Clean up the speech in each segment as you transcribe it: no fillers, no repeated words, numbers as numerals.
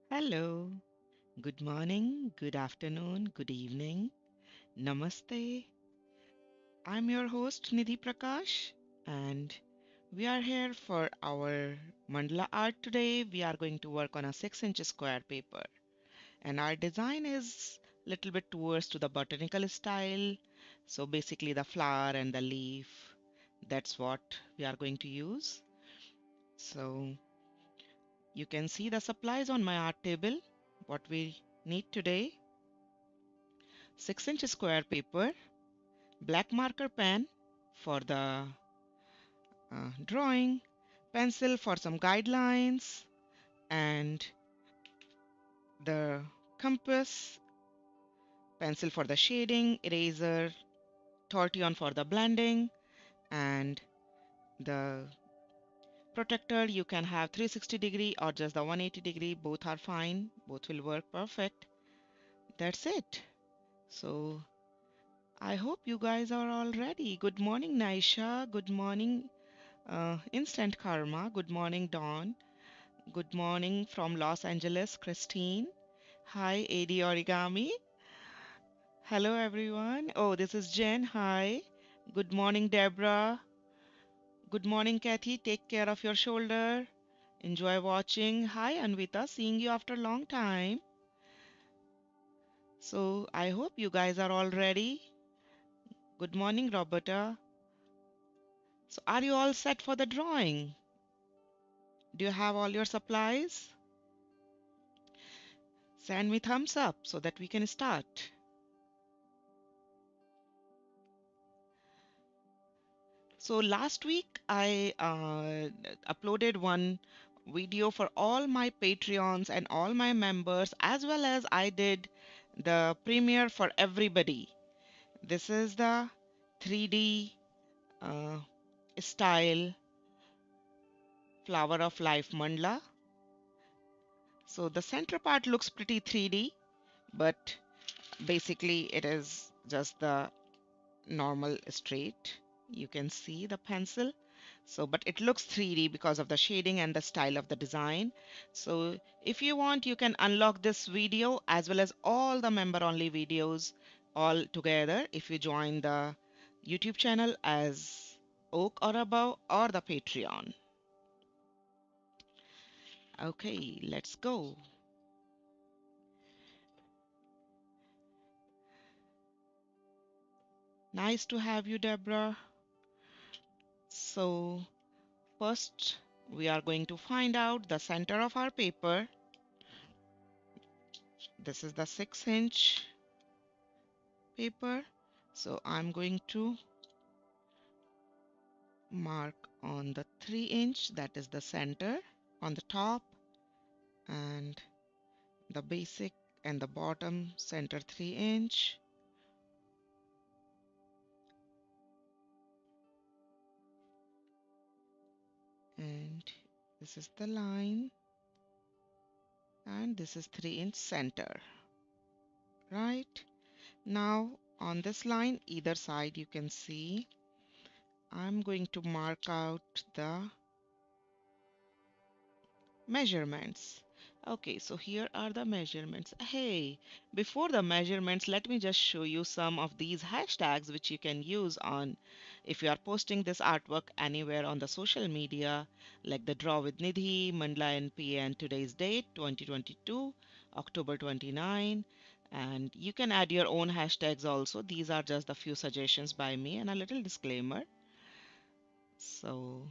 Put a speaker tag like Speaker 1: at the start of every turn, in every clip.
Speaker 1: Hello, good morning, good afternoon, good evening. Namaste. I'm your host Nidhi Prakash, and we are here for our Mandala Art today. We are going to work on a 6-inch square paper, and our design is little bit towards to the botanical style. So basically the flower and the leaf, that's what we are going to use. So you can see the supplies on my art table, what we need today. 6-inch square paper, black marker pen for the drawing, pencil for some guidelines, and the compass, pencil for the shading, eraser, tortillon for the blending, and the protector. You can have 360-degree or just the 180-degree, both are fine, both will work perfect. That's it. So I hope you guys are all ready. Good morning, Naisha. Good morning, Instant Karma. Good morning, Dawn. Good morning from Los Angeles, Christine. Hi, AD Origami. Hello, everyone. Oh, this is Jen. Hi. Good morning, Deborah. Good morning, Kathy. Take care of your shoulder. Enjoy watching. Hi, Anvita. Seeing you after a long time. So, I hope you guys are all ready. Good morning, Roberta. So, are you all set for the drawing? Do you have all your supplies? Send me thumbs up so that we can start. So last week I uploaded one video for all my Patreons and all my members, as well as I did the premiere for everybody. This is the 3D uh, style flower of life mandala. So the center part looks pretty 3D, but basically it is just the normal straight. You can see the pencil. So, but it looks 3D because of the shading and the style of the design. So if you want, you can unlock this video as well as all the member only videos all together if you join the YouTube channel as Oak or Above or the Patreon. Okay, let's go. Nice to have you, Deborah. So first, we are going to find out the center of our paper. This is the 6-inch paper. So I'm going to mark on the 3-inch, that is the center on the top, and the basic and the bottom center 3-inch. And this is the line, and this is 3-inch center. Right now on this line, either side, you can see I'm going to mark out the measurements. Okay, so here are the measurements. Hey, before the measurements, let me just show you some of these hashtags which you can use on if you are posting this artwork anywhere on the social media, like the Draw with Nidhi, MandalaNPA, and today's date 2022, October 29. And you can add your own hashtags also. These are just a few suggestions by me and a little disclaimer. So,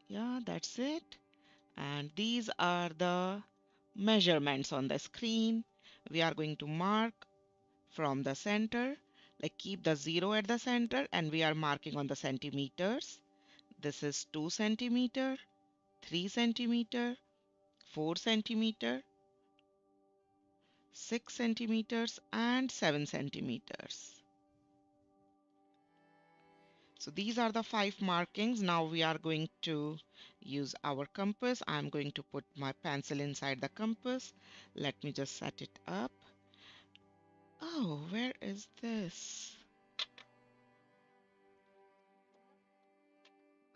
Speaker 1: yeah, that's it. And these are the measurements on the screen. We are going to mark from the center, like keep the 0 at the center, and we are marking on the centimeters. This is 2 centimeter, 3 centimeter, 4 centimeter, 6 centimeters, and 7 centimeters. So these are the 5 markings. Now we are going to use our compass. I'm going to put my pencil inside the compass. Let me just set it up. Oh, where is this?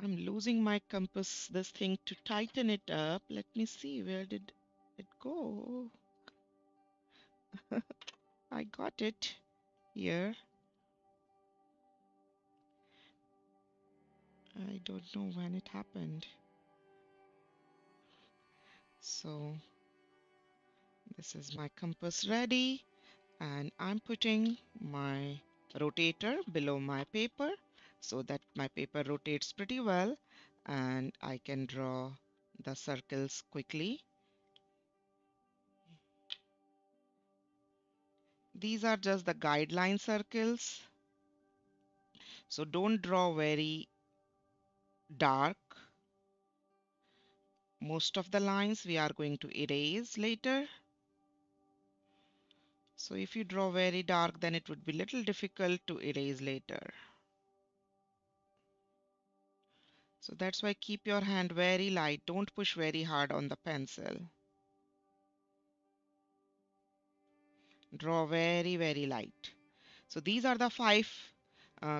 Speaker 1: I'm losing my compass, this thing to tighten it up. Let me see, where did it go? I got it here. I don't know when it happened. So this is my compass ready, and I'm putting my rotator below my paper so that my paper rotates pretty well and I can draw the circles quickly. These are just the guideline circles, so don't draw very dark. Most of the lines we are going to erase later. So if you draw very dark, then it would be little difficult to erase later. So that's why keep your hand very light. Don't push very hard on the pencil. Draw very, very light. So these are the five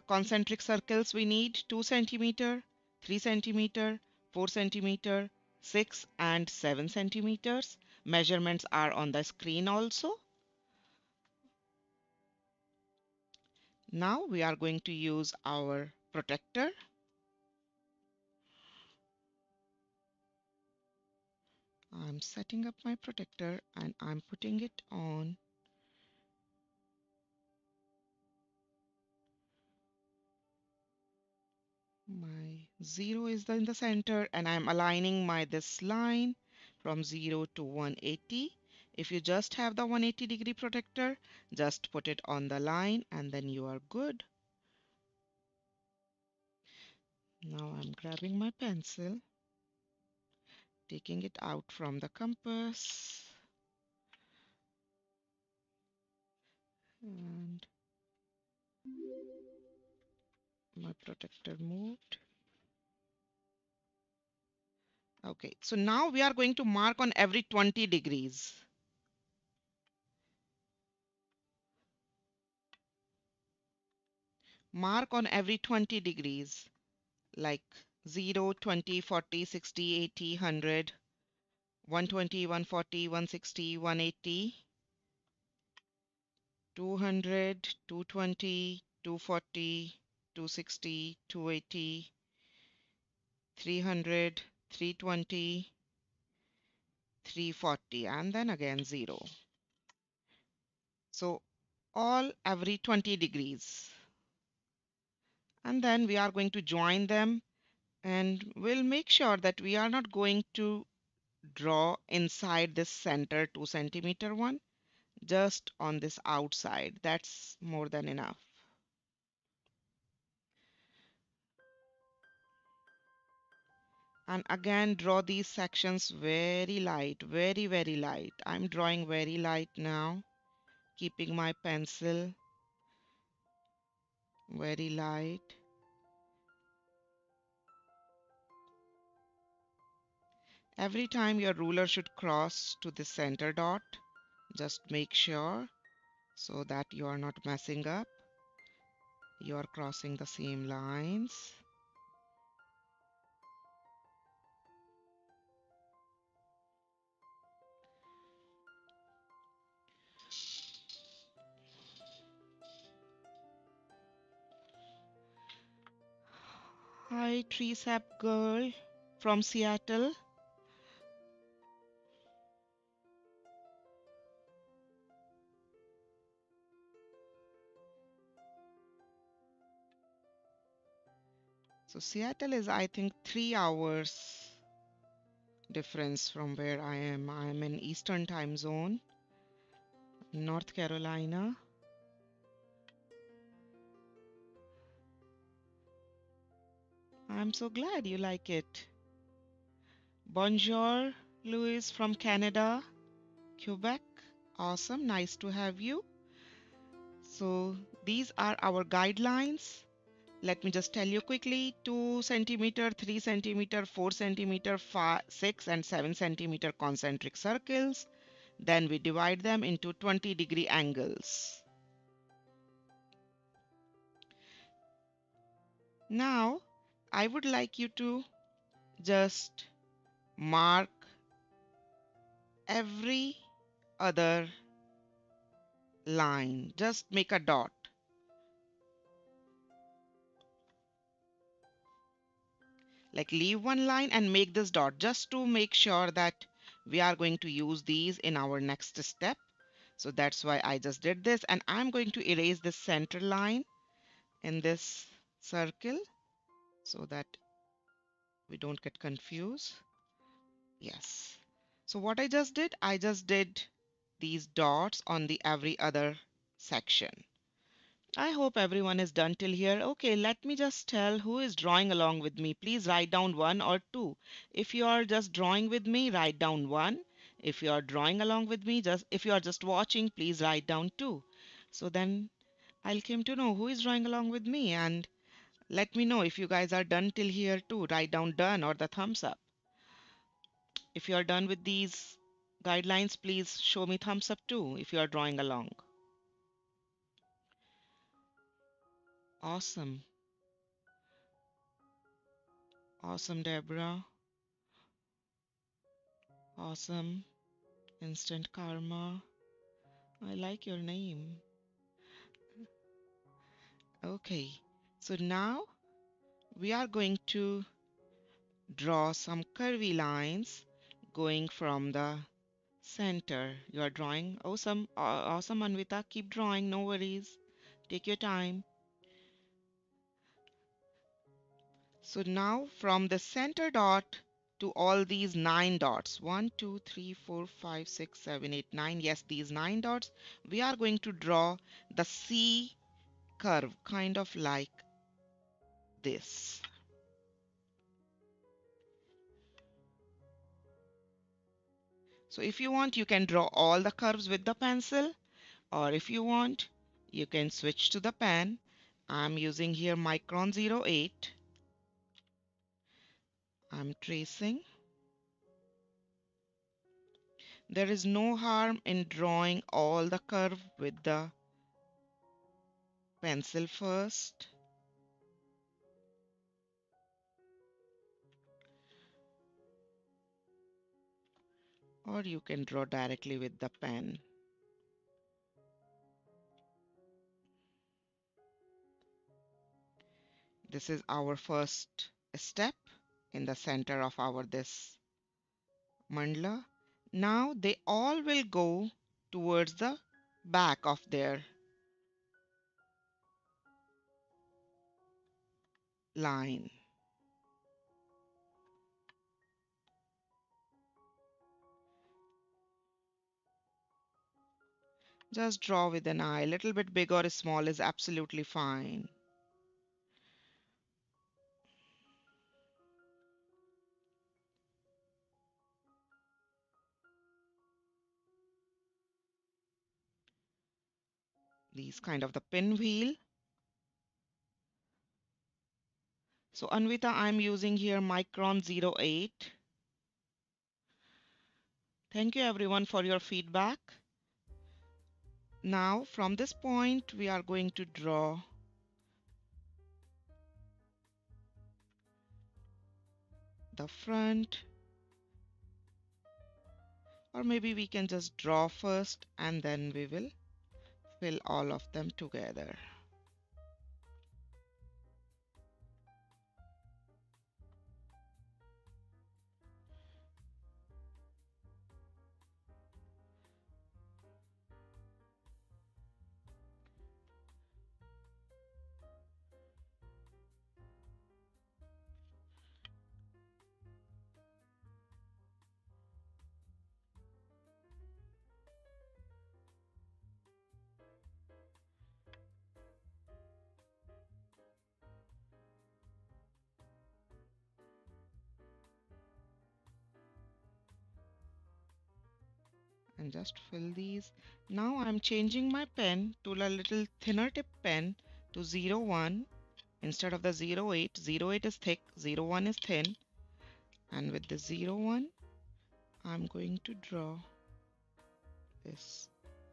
Speaker 1: concentric circles we need: 2 centimeter, 3 centimeter, 4 centimeter, 6 and 7 centimeters. Measurements are on the screen also. Now we are going to use our protector. I'm setting up my protector and I'm putting it on my 0 is in the center, and I'm aligning my this line from 0 to 180. If you just have the 180-degree protector, just put it on the line and then you are good. Now I'm grabbing my pencil, taking it out from the compass, and my protector moved. Okay, so now we are going to mark on every 20 degrees. Mark on every 20 degrees, like 0, 20, 40, 60, 80, 100, 120, 140, 160, 180, 200, 220, 240, 260, 280, 300, 320, 340, and then again 0. So all every 20 degrees. And then we are going to join them, and we'll make sure that we are not going to draw inside this center 2 centimeter one, just on this outside. That's more than enough. And again, draw these sections very light, very, very light. I'm drawing very light now, keeping my pencil very light. Every time your ruler should cross to the center dot, just make sure so that you are not messing up. You are crossing the same lines. Hi, tree sap girl from Seattle. So Seattle is, I think, 3 hours difference from where I am. I am in Eastern time zone, North Carolina. I'm so glad you like it. Bonjour, Louis from Canada, Quebec. Awesome, nice to have you. So these are our guidelines. Let me just tell you quickly: 2 centimeter, 3 centimeter, 4 centimeter, 5, 6 and 7 centimeter concentric circles. Then we divide them into 20-degree angles. Now, I would like you to just mark every other line. Just make a dot. Like leave one line and make this dot just to make sure that we are going to use these in our next step. So that's why I just did this, and I'm going to erase this center line in this circle so that we don't get confused. Yes. So what I just did these dots on the every other section. I hope everyone is done till here. Okay, let me just tell who is drawing along with me. Please write down one or two. If you are just drawing with me, write down one. If you are drawing along with me, if you are just watching, please write down two. So then I'll come to know who is drawing along with me, and let me know if you guys are done till here too. Write down done or the thumbs up. If you are done with these guidelines, please show me thumbs up too if you are drawing along. Awesome. Awesome, Deborah. Awesome. Instant Karma. I like your name. Okay. So now we are going to draw some curvy lines going from the center. You are drawing. Awesome. Awesome, Anvita. Keep drawing. No worries. Take your time. So now from the center dot to all these 9 dots, 1, 2, 3, 4, 5, 6, 7, 8, 9. Yes, these 9 dots, we are going to draw the C curve, kind of like this. So if you want, you can draw all the curves with the pencil, or if you want, you can switch to the pen. I'm using here Micron 08. I'm tracing. There is no harm in drawing all the curve with the pencil first. Or you can draw directly with the pen. This is our first step in the center of our this mandala. Now they all will go towards the back of their line. Just draw with an eye. Little bit big or small is absolutely fine. These kind of the pinwheel. So Anvita, I'm using here Micron 08. Thank you everyone for your feedback. Now from this point we are going to draw the front, or maybe we can just draw first and then we will fill all of them together. And just fill these. Now I'm changing my pen to a little thinner tip pen to 01 instead of the 08. 08 is thick, 01 is thin. And with the 01, I'm going to draw this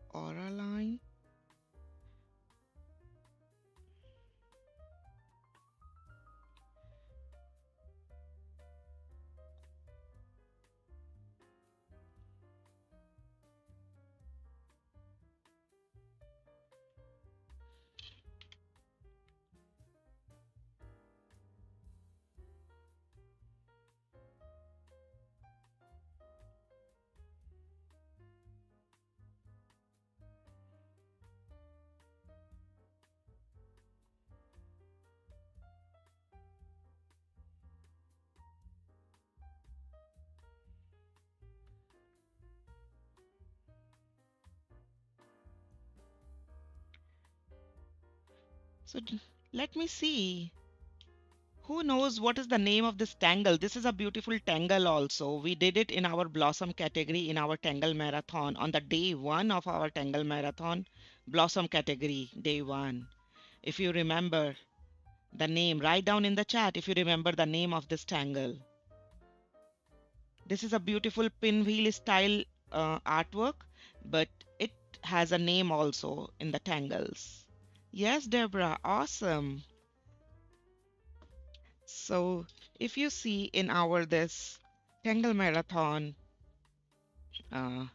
Speaker 1: aura line. So let me see. Who knows what is the name of this tangle? This is a beautiful tangle also. We did it in our blossom category in our Tangle Marathon on the day one of our Tangle Marathon. Blossom category, day one. If you remember the name, write down in the chat if you remember the name of this tangle. This is a beautiful pinwheel style artwork, but it has a name also in the tangles. Yes, Deborah, awesome. So if you see in our this Tangle Marathon, uh,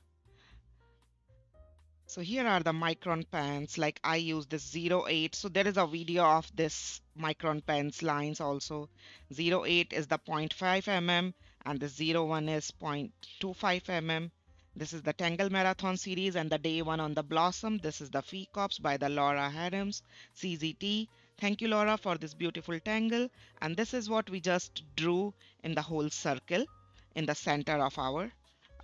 Speaker 1: so here are the Micron pens. Like I use this 08. So there is a video of this Micron pens lines also. 08 is the 0.5 mm and the 01 is 0.25 mm. This is the Tangle Marathon series and the day one on the Blossom. This is the Fee Cops by the Laura Adams, CZT. Thank you, Laura, for this beautiful tangle. And this is what we just drew in the whole circle in the center of our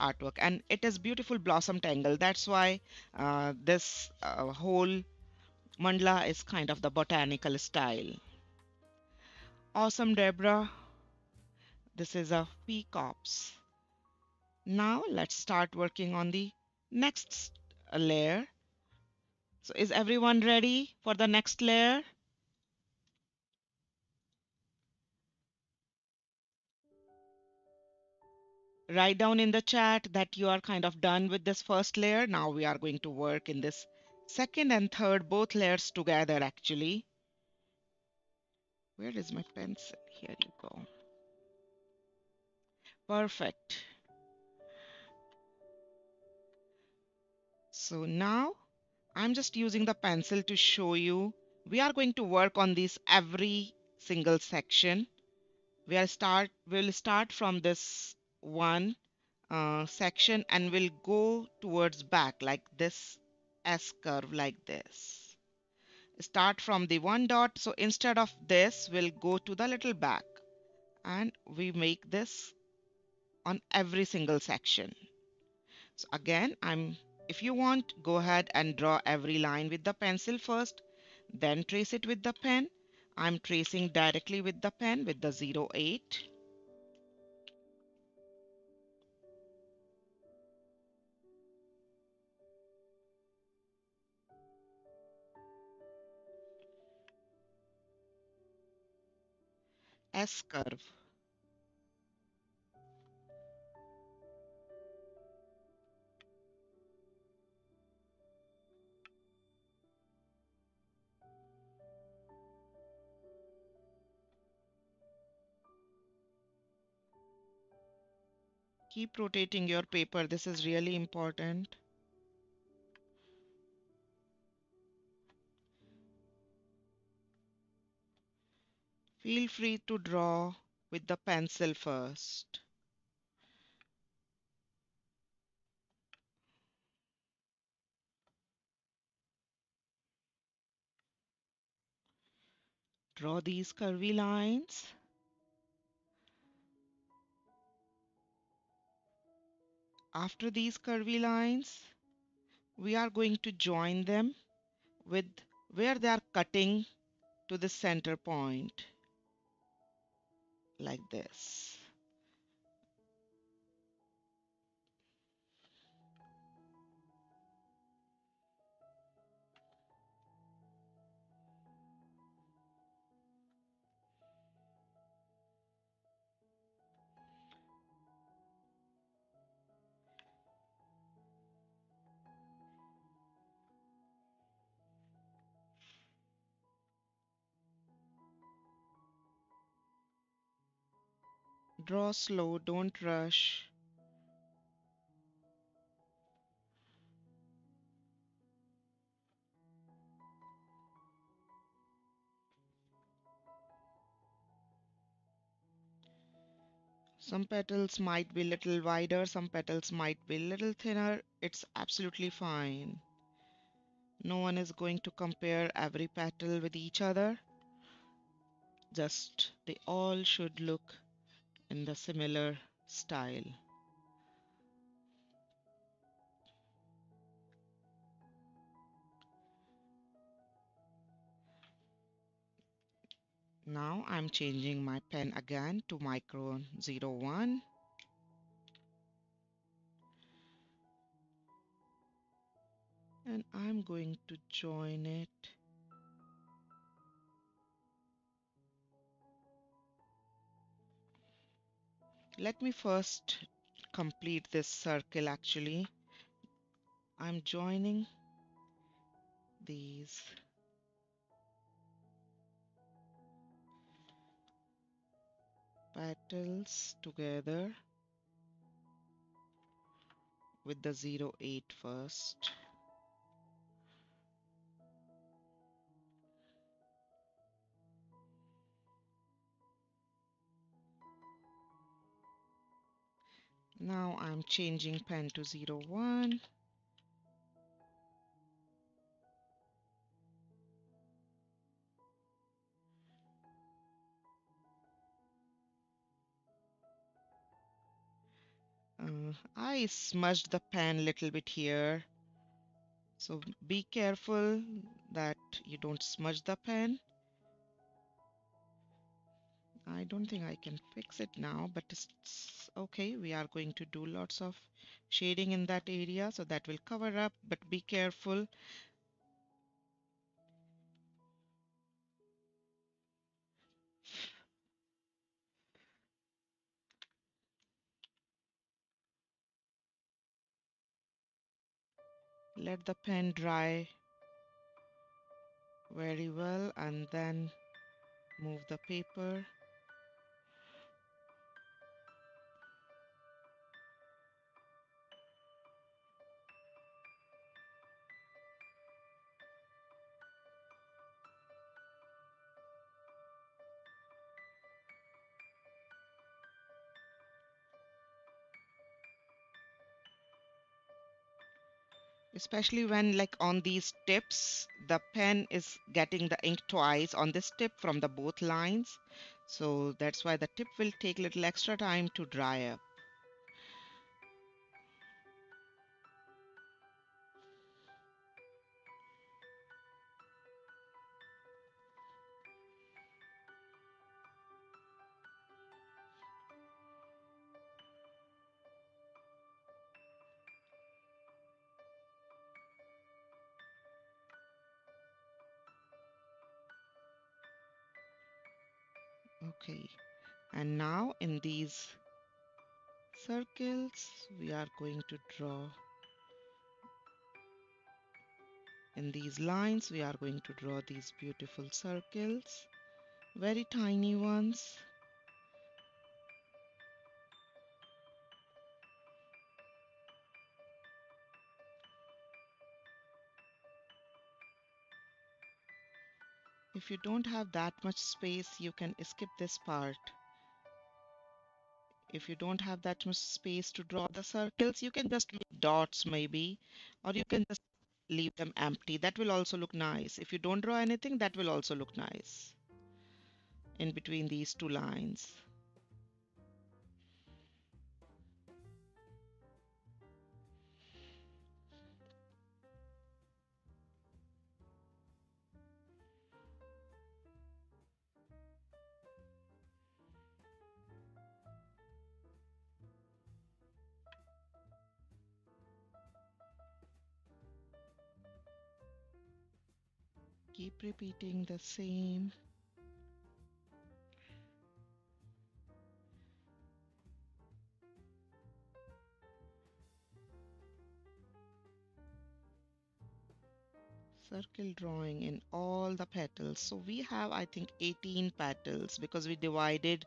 Speaker 1: artwork, and it is beautiful blossom tangle. That's why this whole mandala is kind of the botanical style. Awesome, Deborah. This is a peacocks. Now let's start working on the next layer. So is everyone ready for the next layer? Write down in the chat that you are kind of done with this first layer. Now we are going to work in this second and third, both layers together actually. Where is my pencil? Here you go. Perfect. So now I'm just using the pencil to show you. We are going to work on this every single section. We'll start from this one section and we'll go towards back like this S curve like this. Start from the one dot. So instead of this, we'll go to the little back and we make this on every single section. So again, if you want, go ahead and draw every line with the pencil first, then trace it with the pen. I'm tracing directly with the pen with the 08. S curve. Keep rotating your paper. This is really important. Feel free to draw with the pencil first. Draw these curvy lines. After these curvy lines, we are going to join them with where they are cutting to the center point like this. Draw slow, don't rush. Some petals might be little wider, some petals might be little thinner. It's absolutely fine. No one is going to compare every petal with each other. Just they all should look in the similar style. Now I'm changing my pen again to Micron 01, and I'm going to join it. Let me first complete this circle actually. I'm joining these petals together with the 08 first. Now I'm changing pen to 01. I smudged the pen a little bit here, so be careful that you don't smudge the pen. I don't think I can fix it now, but it's okay. We are going to do lots of shading in that area, so that will cover up, but be careful. Let the pen dry very well and then move the paper. Especially when like on these tips, the pen is getting the ink twice on this tip from the both lines. So that's why the tip will take a little extra time to dry up. Okay, and now in these circles, we are going to draw. In these lines, we are going to draw these beautiful circles, very tiny ones. If you don't have that much space, you can skip this part. If you don't have that much space to draw the circles, you can just make dots maybe, or you can just leave them empty. That will also look nice. If you don't draw anything, that will also look nice in between these two lines. Keep repeating the same. Circle drawing in all the petals. So we have, I think, 18 petals because we divided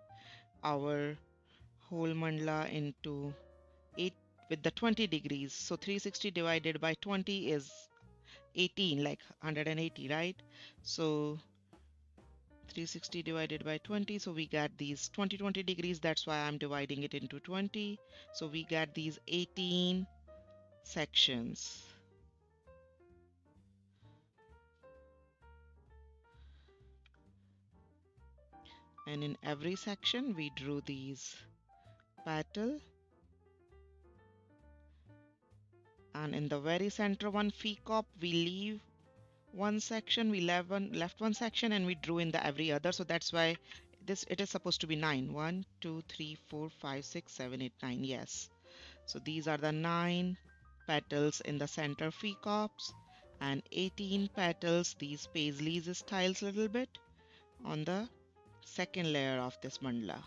Speaker 1: our whole mandala into 8 with the 20 degrees. So 360 divided by 20 is 18, like 180, right? So 360 divided by 20, so we got these 20 degrees. That's why I'm dividing it into 20. So we got these 18 sections. And in every section we drew these petal, and in the very center one peacock we leave one section, we left one section and we drew in the every other. So that's why this it is supposed to be 9. 1, 2, 3, 4, 5, 6, 7, 8, 9. Yes. So these are the 9 petals in the center peacocks and 18 petals, these paisleys styles little bit on the second layer of this mandala.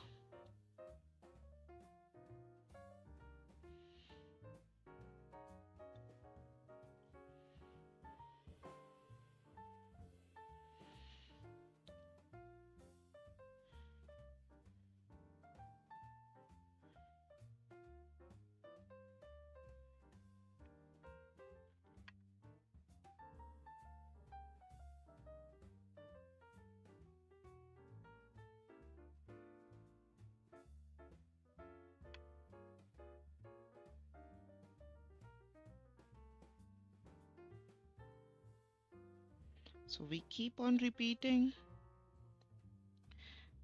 Speaker 1: So we keep on repeating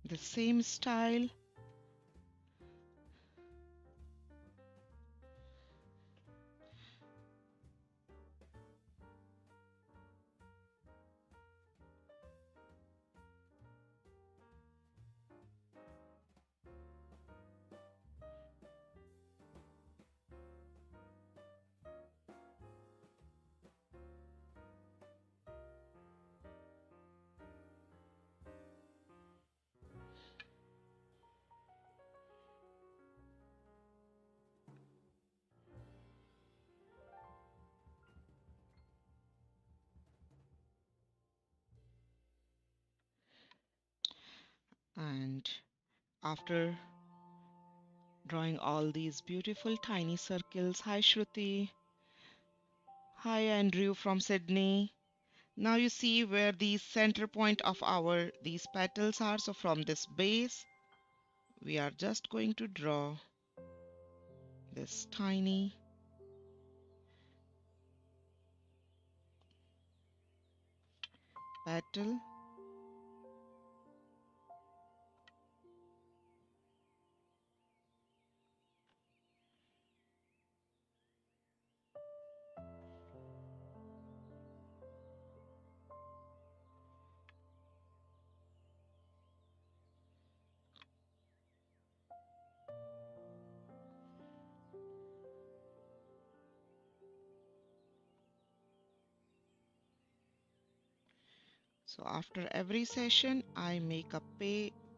Speaker 1: the same style. And after drawing all these beautiful tiny circles, hi Shruti, hi Andrew from Sydney. Now you see where the center point of our these petals are. So from this base, we are just going to draw this tiny petal. So after every session, I make a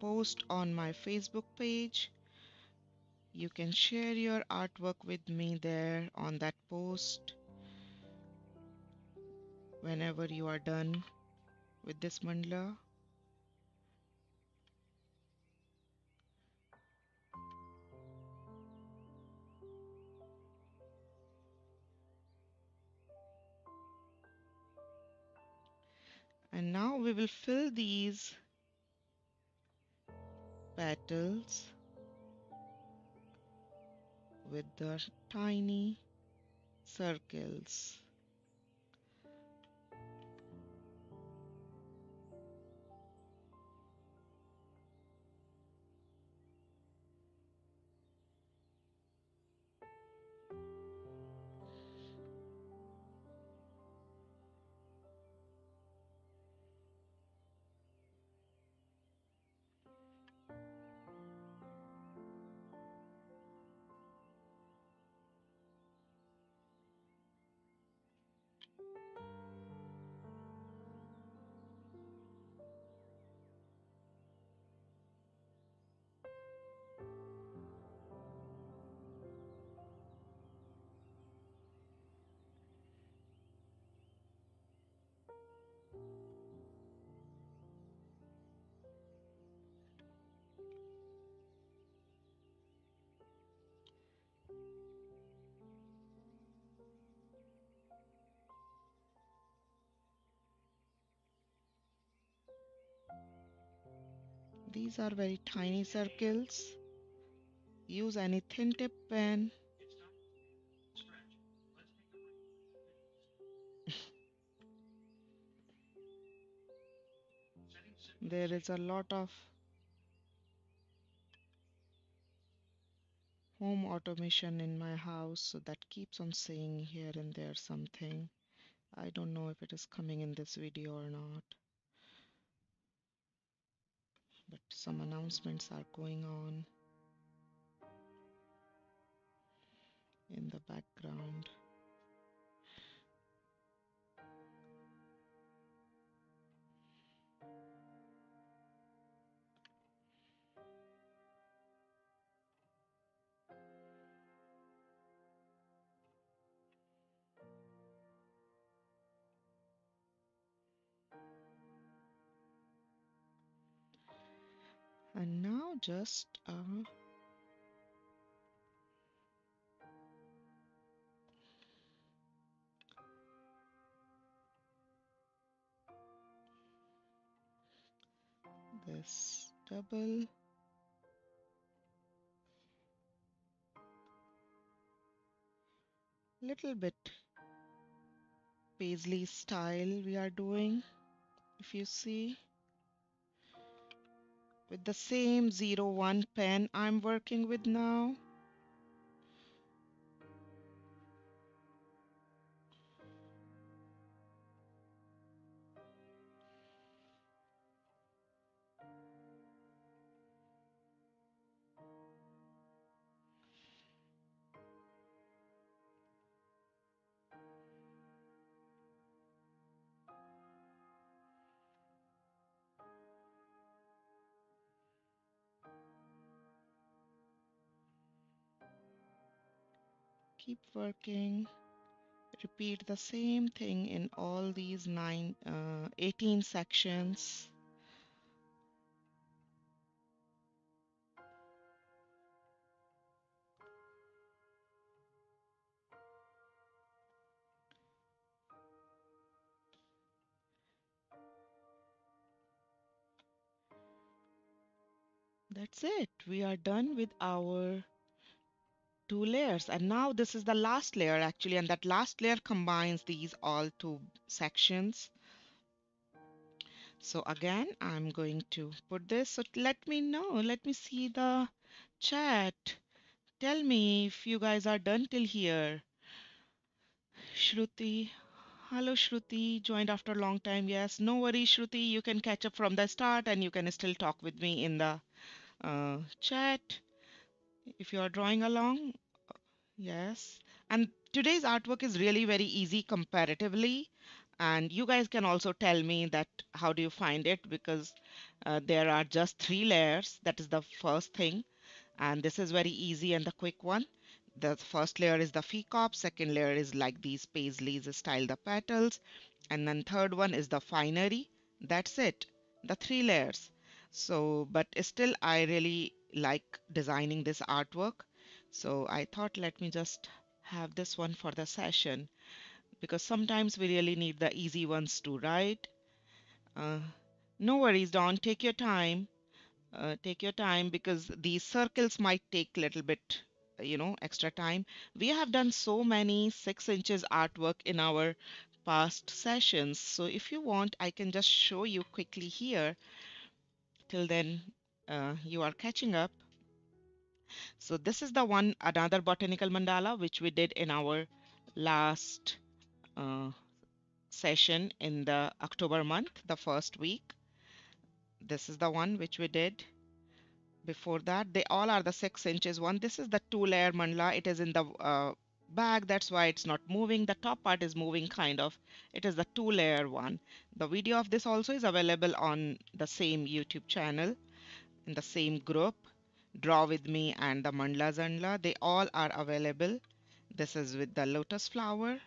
Speaker 1: post on my Facebook page. You can share your artwork with me there on that post whenever you are done with this mandala. And now we will fill these petals with the tiny circles. These are very tiny circles. Use any thin tip pen. There is a lot of home automation in my house, so that keeps on saying here and there something. I don't know if it is coming in this video or not, but some announcements are going on in the background. And now just this double little bit paisley style we are doing. If you see, with the same 01 pen I'm working with now. Keep working. Repeat the same thing in all these 18 sections. That's it. We are done with our two layers. And now this is the last layer actually, and that last layer combines these all two sections. So again, I'm going to put this. So let me know. Let me see the chat. Tell me if you guys are done till here. Shruti. Hello, Shruti. Joined after a long time. Yes, no worries, Shruti. You can catch up from the start and you can still talk with me in the chat if you are drawing along. Yes. And today's artwork is really very easy comparatively. And you guys can also tell me that how do you find it, because there are just three layers. That is the first thing. And this is very easy and the quick one. The first layer is the FECOP, second layer is like these paisleys style the petals, and then third one is the finery. That's it, the three layers. So, but still I really like designing this artwork. So I thought let me just have this one for the session, because sometimes we really need the easy ones too, right? Uh, no worries, Dawn, take your time. Take your time because these circles might take a little bit, extra time. We have done so many 6 inches artwork in our past sessions. So if you want, I can just show you quickly here. Till then, you are catching up. So this is the one, another botanical mandala, which we did in our last uh, session in the October month, the first week. This is the one which we did. Before that, they all are the 6 inches one. This is the two-layer mandala. It is in the bag. That's why it's not moving. The top part is moving kind of. It is the two-layer one. The video of this also is available on the same YouTube channel in the same group. Draw with me and the mandala Zendala. They all are available. This is with the lotus flower.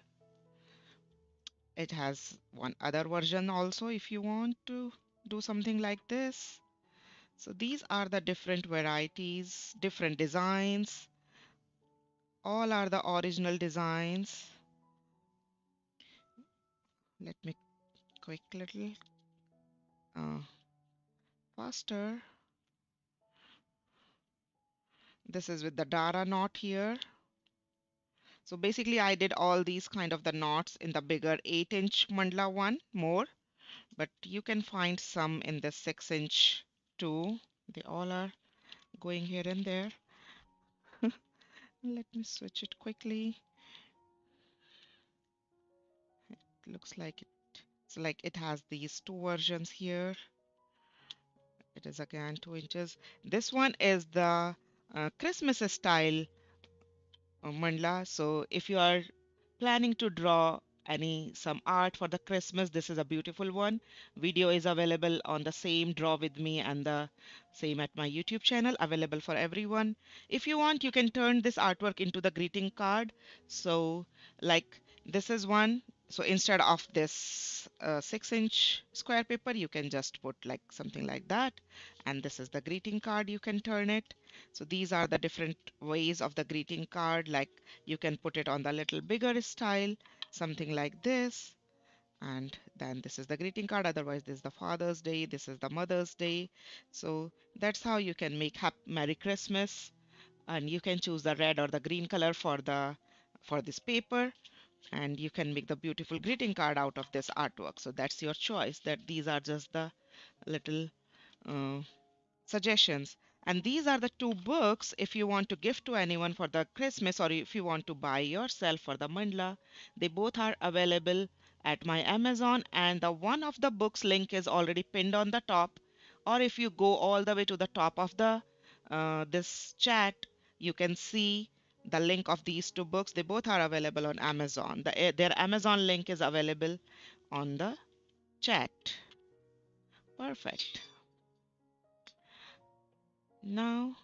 Speaker 1: It has one other version also if you want to do something like this. So these are the different varieties, different designs. All are the original designs. Let me quick little uh, faster. This is with the Dara knot here. So basically I did all these kind of the knots in the bigger 8-inch mandala one more, but you can find some in the 6-inch too. They all are going here and there. Let me switch it quickly. looks like it. So like it has these two versions here. It is again 2 inches. This one is the Christmas style mandala. So if you are planning to draw some art for the Christmas, this is a beautiful one. Video is available on the same Draw With Me and the same at my YouTube channel, available for everyone. If you want, you can turn this artwork into the greeting card. So like this is one. So instead of this 6-inch square paper, you can just put like something like that. And this is the greeting card. You can turn it. So these are the different ways of the greeting card. Like you can put it on the little bigger style, something like this. And then this is the greeting card. Otherwise, this is the Father's Day. This is the Mother's Day. So that's how you can make Merry Christmas. And you can choose the red or the green color for this paper. And you can make the beautiful greeting card out of this artwork. So that's your choice. That these are just the little uh, suggestions. And these are the two books if you want to gift to anyone for the Christmas or if you want to buy yourself for the mandala. They both are available at my Amazon, and the one of the books link is already pinned on the top. Or if you go all the way to the top of the this chat, you can see the link of these two books. They both are available on Amazon. Their Amazon link is available on the chat. Perfect. Now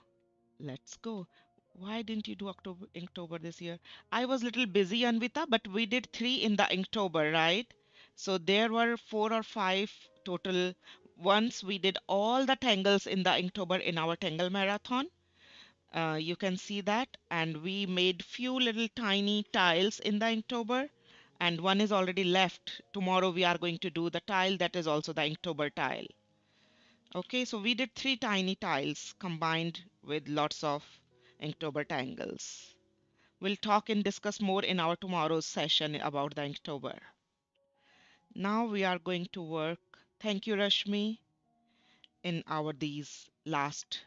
Speaker 1: let's go. Why didn't you do Inktober this year? I was little busy, Anvita, but we did three in the Inktober, right? So there were 4 or 5 total. Once we did all the tangles in the Inktober in our Tangle marathon. You can see that. And we made few little tiny tiles in the Inktober. And one is already left. Tomorrow we are going to do the tile that is also the Inktober tile. Okay, so we did 3 tiny tiles combined with lots of Inktober tangles. We'll talk and discuss more in our tomorrow's session about the Inktober. Now we are going to work, thank you Rashmi, in our these last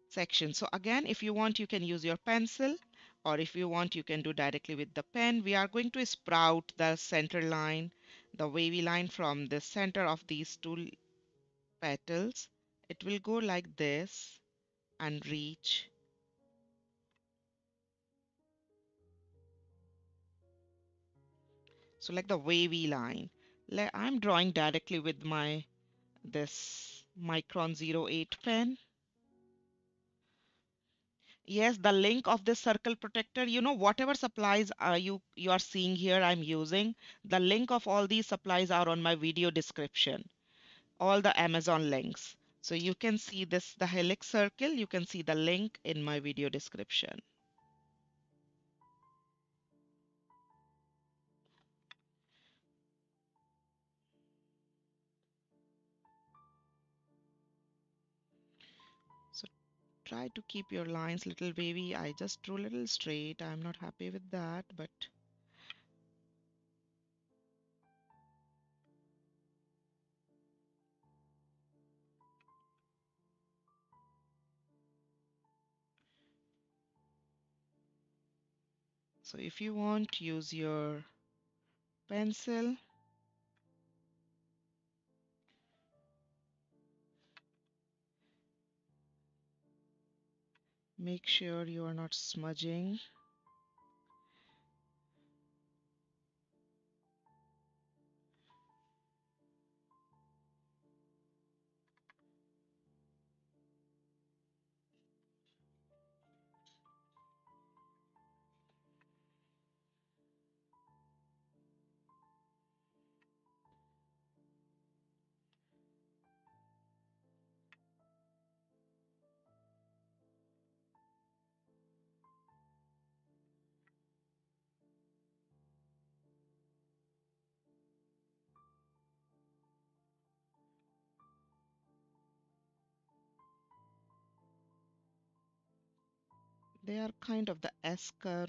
Speaker 1: sections. So again, if you want, you can use your pencil, or if you want, you can do directly with the pen. We are going to sprout the center line, the wavy line from the center of these two petals. It will go like this and reach. So like the wavy line. I'm drawing directly with my this Micron 08 pen. Yes, the link of this circle protector, whatever supplies you are seeing here I'm using, the link of all these supplies are on my video description. All the Amazon links. So you can see this, the helix circle, you can see the link in my video description. So try to keep your lines little wavy. I just drew a little straight. I'm not happy with that, but so if you want, use your pencil. Make sure you are not smudging. They are kind of the S curve.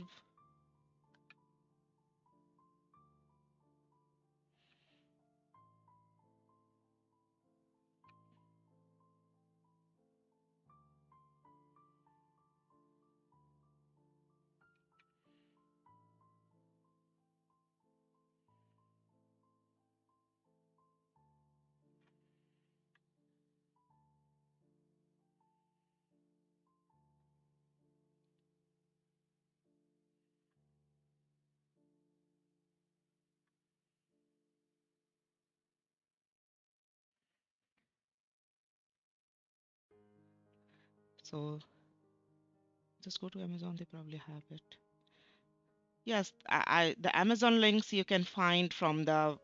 Speaker 1: So just go to Amazon, they probably have it. Yes, the Amazon links you can find from the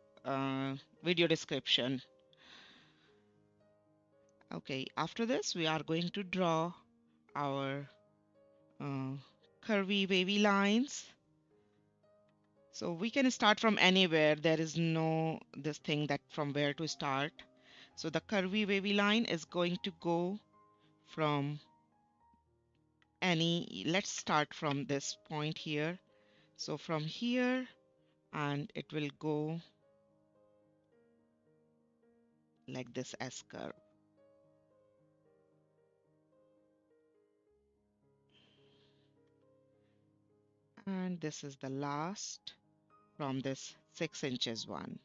Speaker 1: video description. Okay, after this, we are going to draw our uh, curvy wavy lines. So we can start from anywhere. There is no this thing that from where to start. So the curvy wavy line is going to go from let's start from this point here. So from here, and it will go like this S curve. And this is the last from this 6 inches one.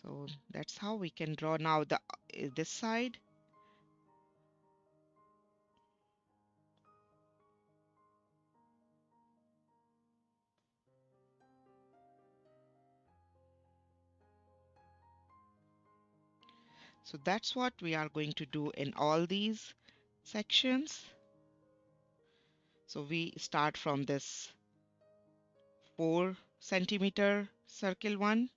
Speaker 1: So that's how we can draw now this side. So that's what we are going to do in all these sections. So we start from this 4 centimeter circle one,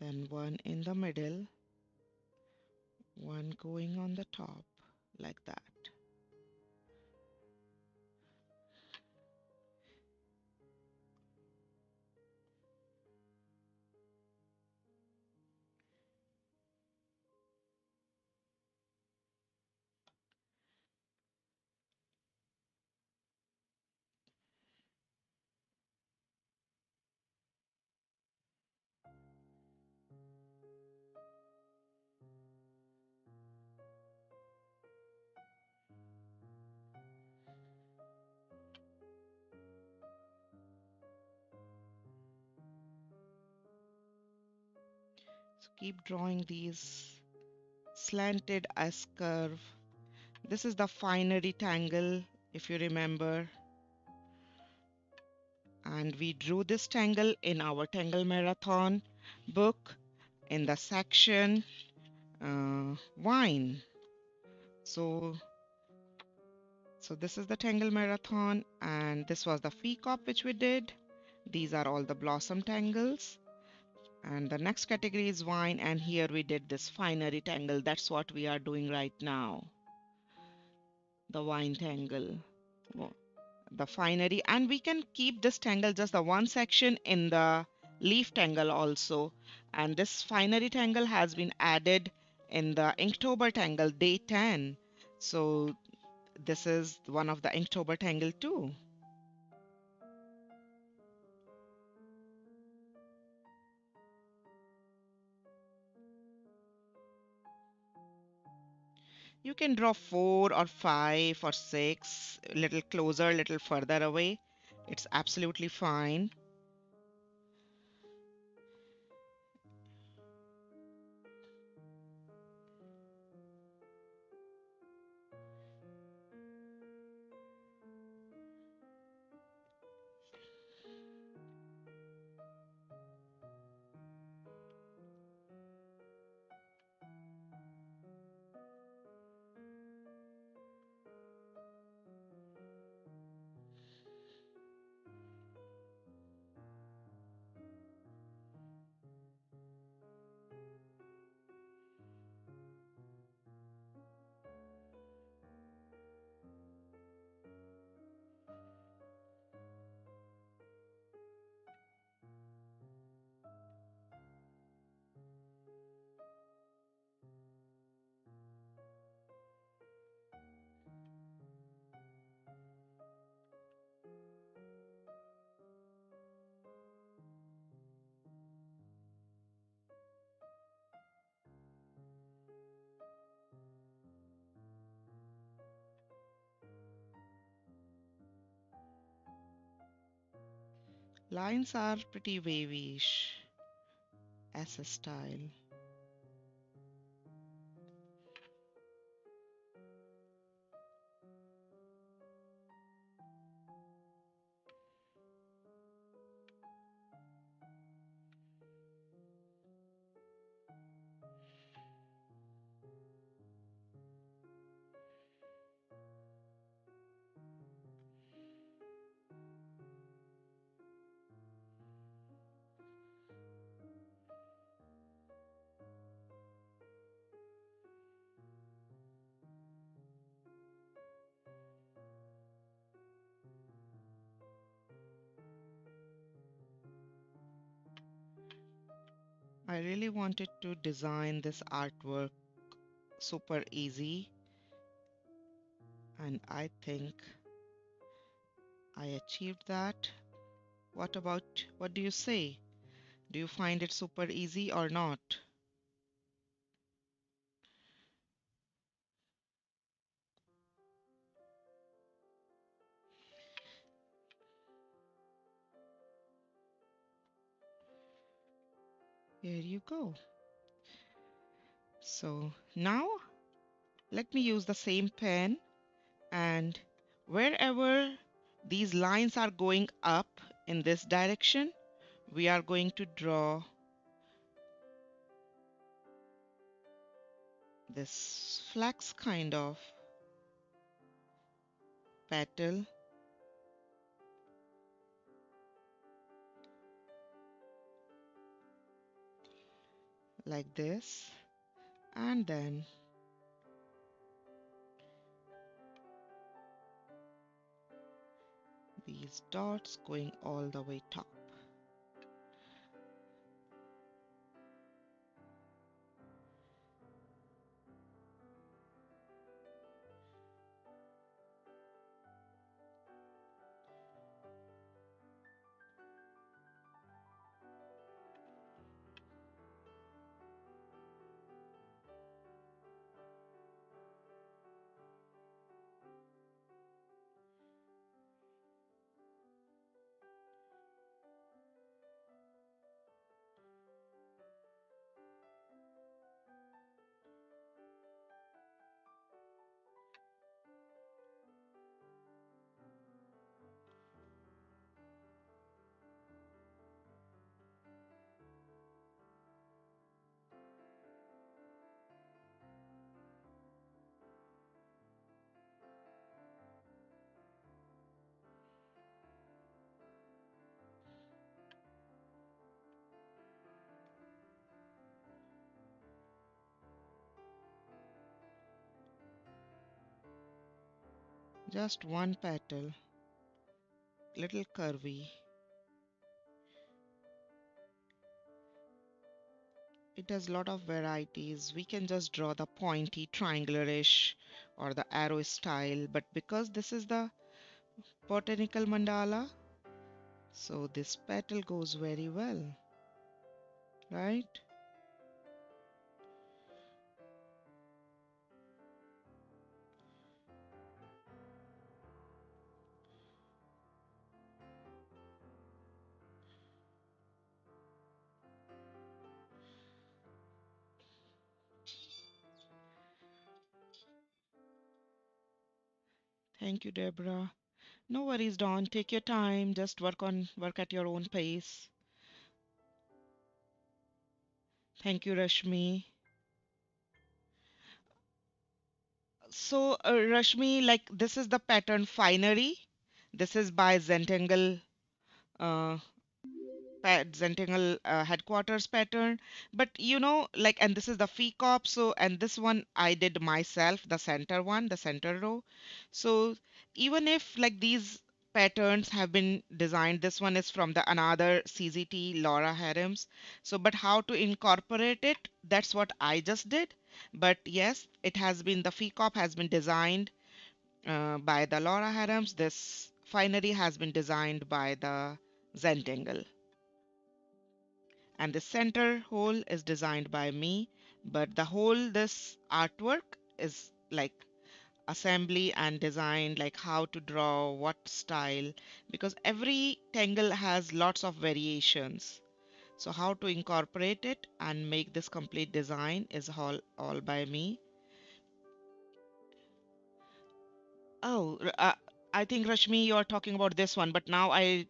Speaker 1: then one in the middle, one going on the top like that. So keep drawing these slanted S curve. This is the finery tangle, if you remember. And we drew this tangle in our Tangle Marathon book in the section wine. So this is the Tangle Marathon, and this was the Peacock which we did. These are all the blossom tangles. And the next category is wine, and here we did this finery tangle. That's what we are doing right now. The wine tangle. The finery, and we can keep this tangle just the one section in the leaf tangle also, and this finery tangle has been added in the Inktober Tangle day 10. So this is one of the Inktober Tangle too. You can draw 4 or 5 or 6, a little closer, a little further away. It's absolutely fine. Lines are pretty wavyish as a style. I really wanted to design this artwork super easy, and I think I achieved that. What do you say? Do you find it super easy or not? Here you go. So now let me use the same pen, and wherever these lines are going up in this direction, we are going to draw this flax kind of petal like this, and then these dots going all the way top. Just one petal, little curvy. It has a lot of varieties. We can just draw the pointy triangular-ish or the arrow style, but because this is the botanical mandala, so this petal goes very well, right? Thank you, Deborah. No worries, Dawn. Take your time. Just work at your own pace. Thank you, Rashmi. So, Rashmi, like this is the pattern finery. This is by Zentangle, uh, Zentangle headquarters pattern. But and this is the fee cop. So, and this one I did myself, the center one, the center row. So, even if like these patterns have been designed, this one is from the another CZT, Laura Harem's. So, but how to incorporate it, that's what I just did. But yes, it has been, the fee cop has been designed by the Laura Harem's. This finery has been designed by the Zentangle. And the center hole is designed by me, but the whole this artwork is like assembly and design, like how to draw what style, because every tangle has lots of variations. So how to incorporate it and make this complete design is all by me. Oh, I think Rashmi, you are talking about this one, but now I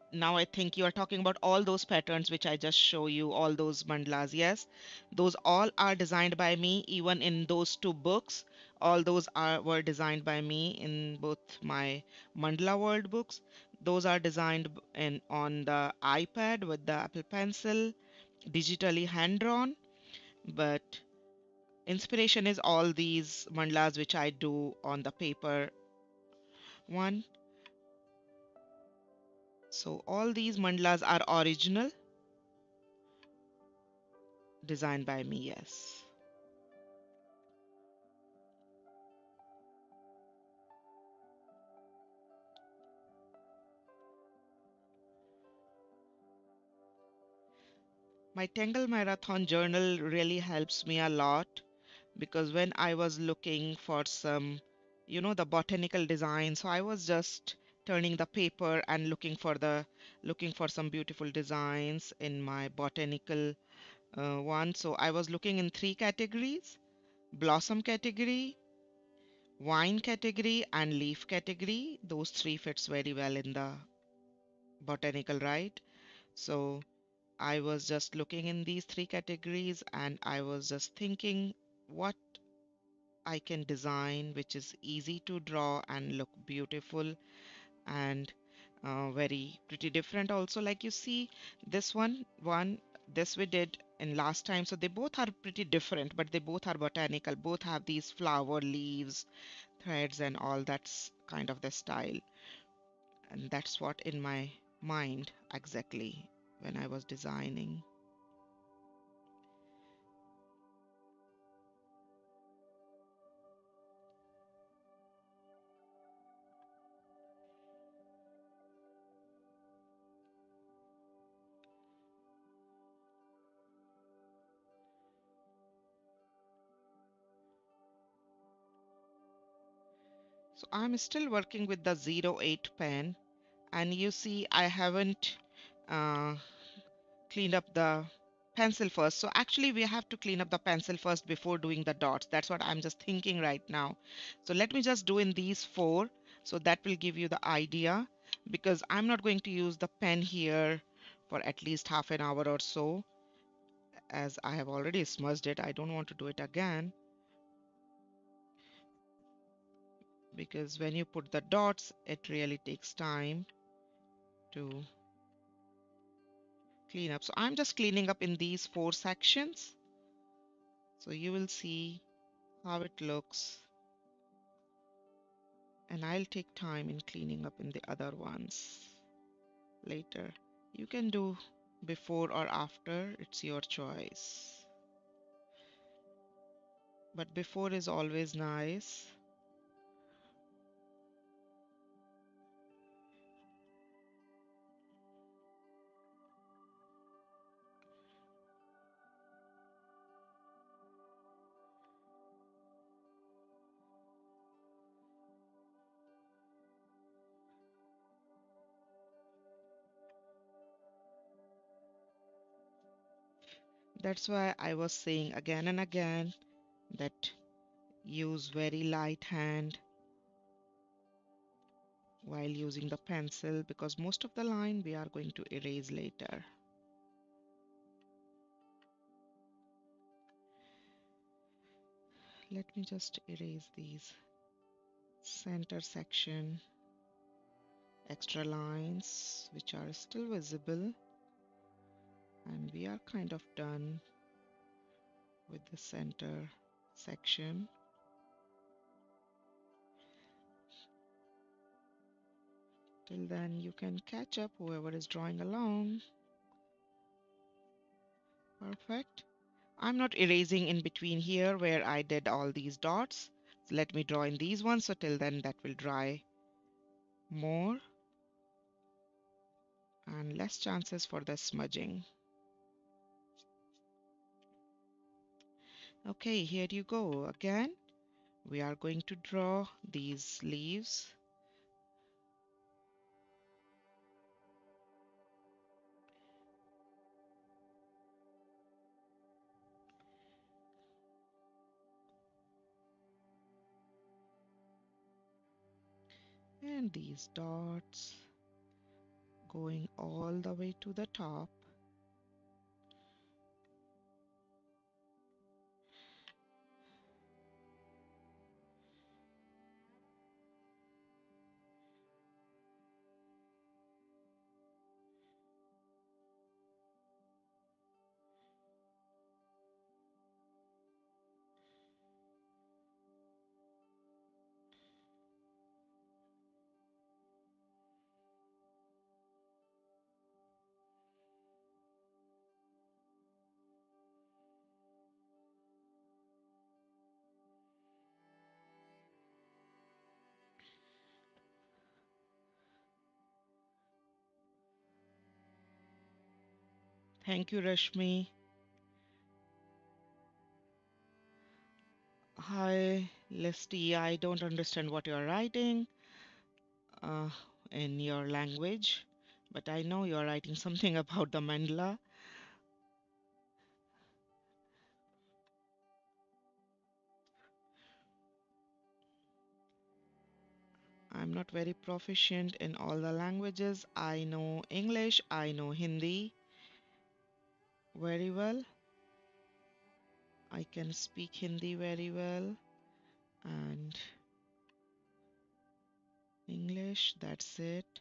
Speaker 1: think you are talking about all those patterns which I just show you, all those mandalas. Yes, those all are designed by me. Even in those two books, all those are were designed by me in both my Mandala World books. Those are designed in on the iPad with the Apple Pencil, digitally hand drawn. But inspiration is all these mandalas which I do on the paper one. So all these mandalas are original. designed by me, yes. My Tangle Marathon journal really helps me a lot because when I was looking for some, the botanical design, so I was just turning the paper and looking for some beautiful designs in my botanical one. So I was looking in three categories: blossom category, wine category, and leaf category. Those three fits very well in the botanical, right? So I was just looking in these three categories and I was just thinking what I can design which is easy to draw and look beautiful and very pretty different also. Like you see this one, this we did in last time. So they both are pretty different, but they both are botanical. Both have these flower leaves, threads, and all. That's kind of the style. And that's what in my mind exactly when I was designing. So I'm still working with the 08 pen, and you see I haven't uh, cleaned up the pencil first. So actually we have to clean up the pencil first before doing the dots. That's what I'm just thinking right now. So let me just do in these four. So that will give you the idea because I'm not going to use the pen here for at least half an hour or so as I have already smudged it. I don't want to do it again because when you put the dots, it really takes time to clean up. So I'm just cleaning up in these four sections. So you will see how it looks. And I'll take time in cleaning up in the other ones later. You can do before or after, it's your choice. But before is always nice. That's why I was saying again and again that use very light hand while using the pencil because most of the line we are going to erase later. Let me just erase these center section extra lines which are still visible, and we are kind of done with the center section. Till then you can catch up whoever is drawing along. Perfect. I'm not erasing in between here where I did all these dots. So let me draw in these ones, so till then that will dry more and less chances for the smudging. Okay, here you go again. We are going to draw these leaves. And these dots going all the way to the top. Thank you, Rashmi. Hi, Lesty. I don't understand what you're writing uh, in your language, but I know you're writing something about the mandala. I'm not very proficient in all the languages. I know English, I know Hindi very well. I can speak Hindi very well and English, that's it.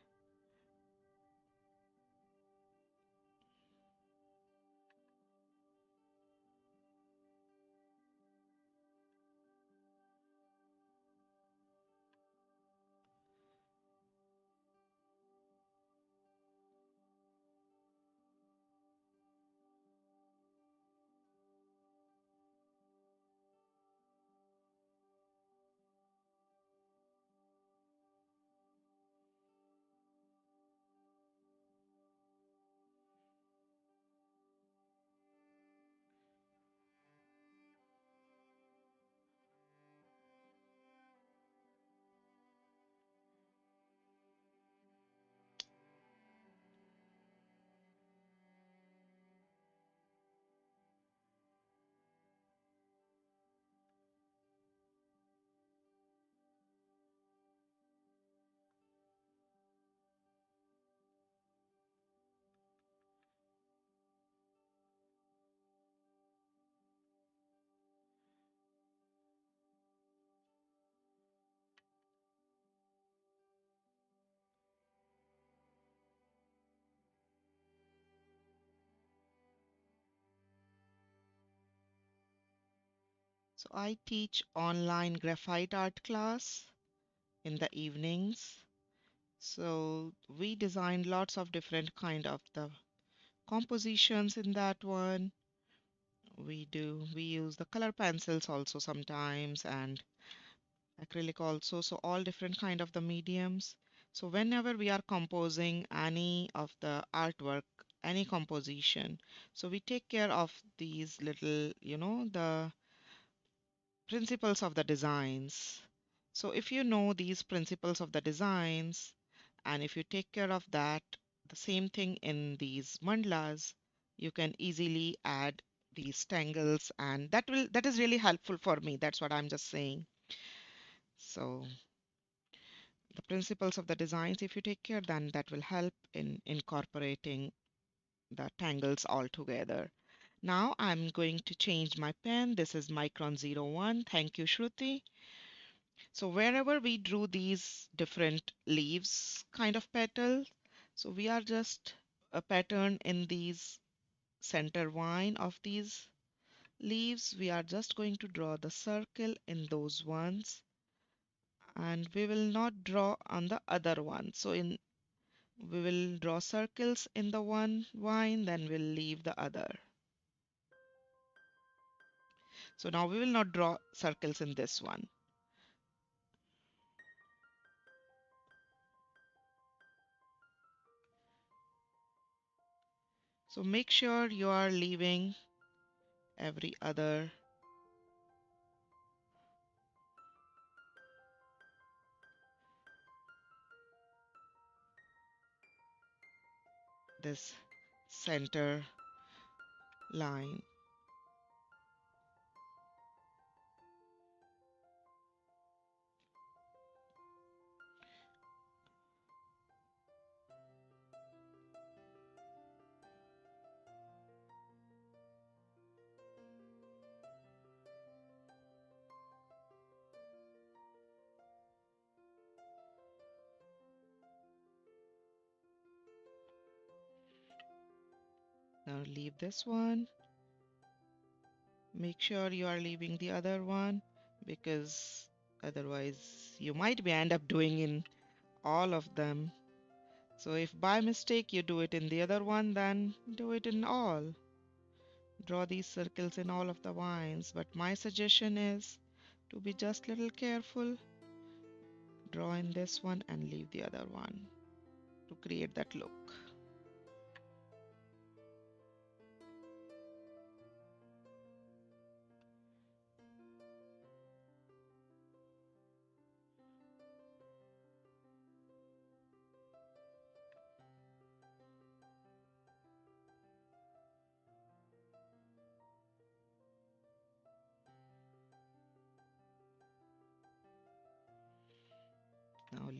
Speaker 1: So I teach online graphite art class in the evenings. So we designed lots of different kind of the compositions in that one. We use the color pencils also sometimes and acrylic also. So all different kind of the mediums. So whenever we are composing any of the artwork, any composition, so we take care of these little, the principles of the designs. So if you know these principles of the designs, and if you take care of that, the same thing in these mandalas, you can easily add these tangles, and that is really helpful for me. That's what I'm just saying. So the principles of the designs, if you take care, then that will help in incorporating the tangles all together. Now I'm going to change my pen. This is Micron 01. Thank you, Shruti. So wherever we drew these different leaves kind of petals, so we are just a pattern in these center vine of these leaves. We are just going to draw the circle in those ones and we will not draw on the other one. So in we will draw circles in the one vine, then we'll leave the other. So now we will not draw circles in this one. So make sure you are leaving every other this center line. Now leave this one. Make sure you are leaving the other one because otherwise you might be end up doing in all of them. So if by mistake you do it in the other one, then do it in all. Draw these circles in all of the vines. But my suggestion is to be just little careful. Draw in this one and leave the other one to create that look.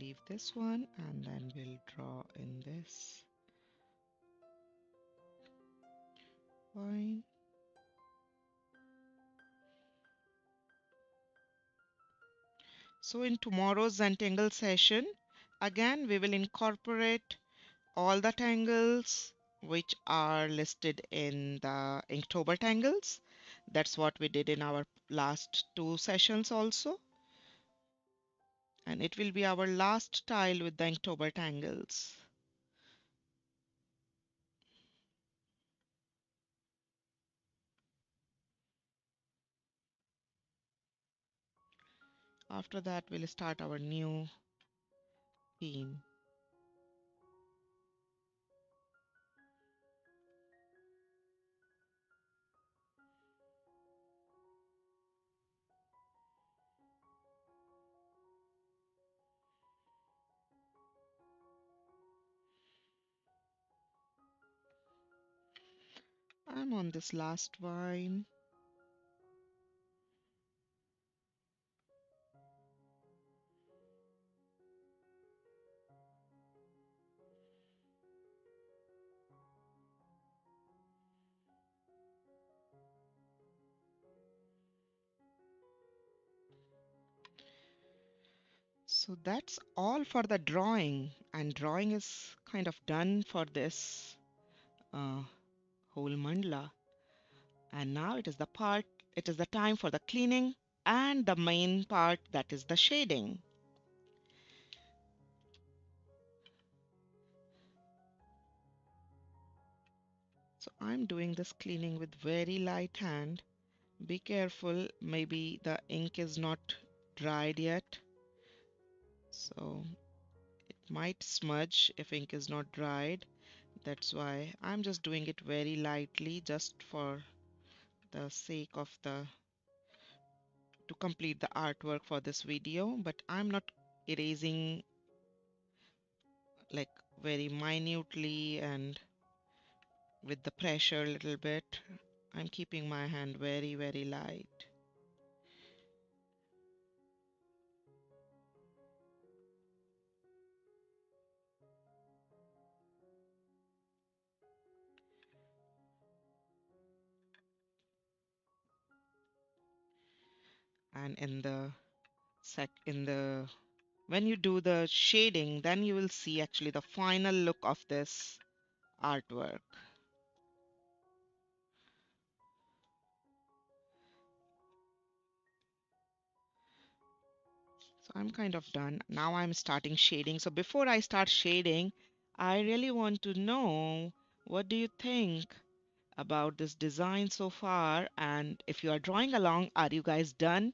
Speaker 1: leave this one and then we'll draw in this line. So in tomorrow's Zentangle session, again we will incorporate all the tangles which are listed in the Inktober tangles. That's what we did in our last two sessions also. And it will be our last tile with the Inktober tangles. After that, we'll start our new theme. I'm on this last vine. So that's all for the drawing, and drawing is kind of done for this uh, whole mandala. And now it is the time for the cleaning and the main part, that is the shading. So I'm doing this cleaning with very light hand. Be careful, maybe the ink is not dried yet. So it might smudge if ink is not dried. That's why I'm just doing it very lightly, just for the sake of the to complete the artwork for this video. But I'm not erasing like very minutely and with the pressure a little bit. I'm keeping my hand very, very light. And in the when you do the shading, then you will see actually the final look of this artwork. So I'm kind of done. Now I'm starting shading. So before I start shading, I really want to know, what do you think about this design so far? And if you are drawing along, are you guys done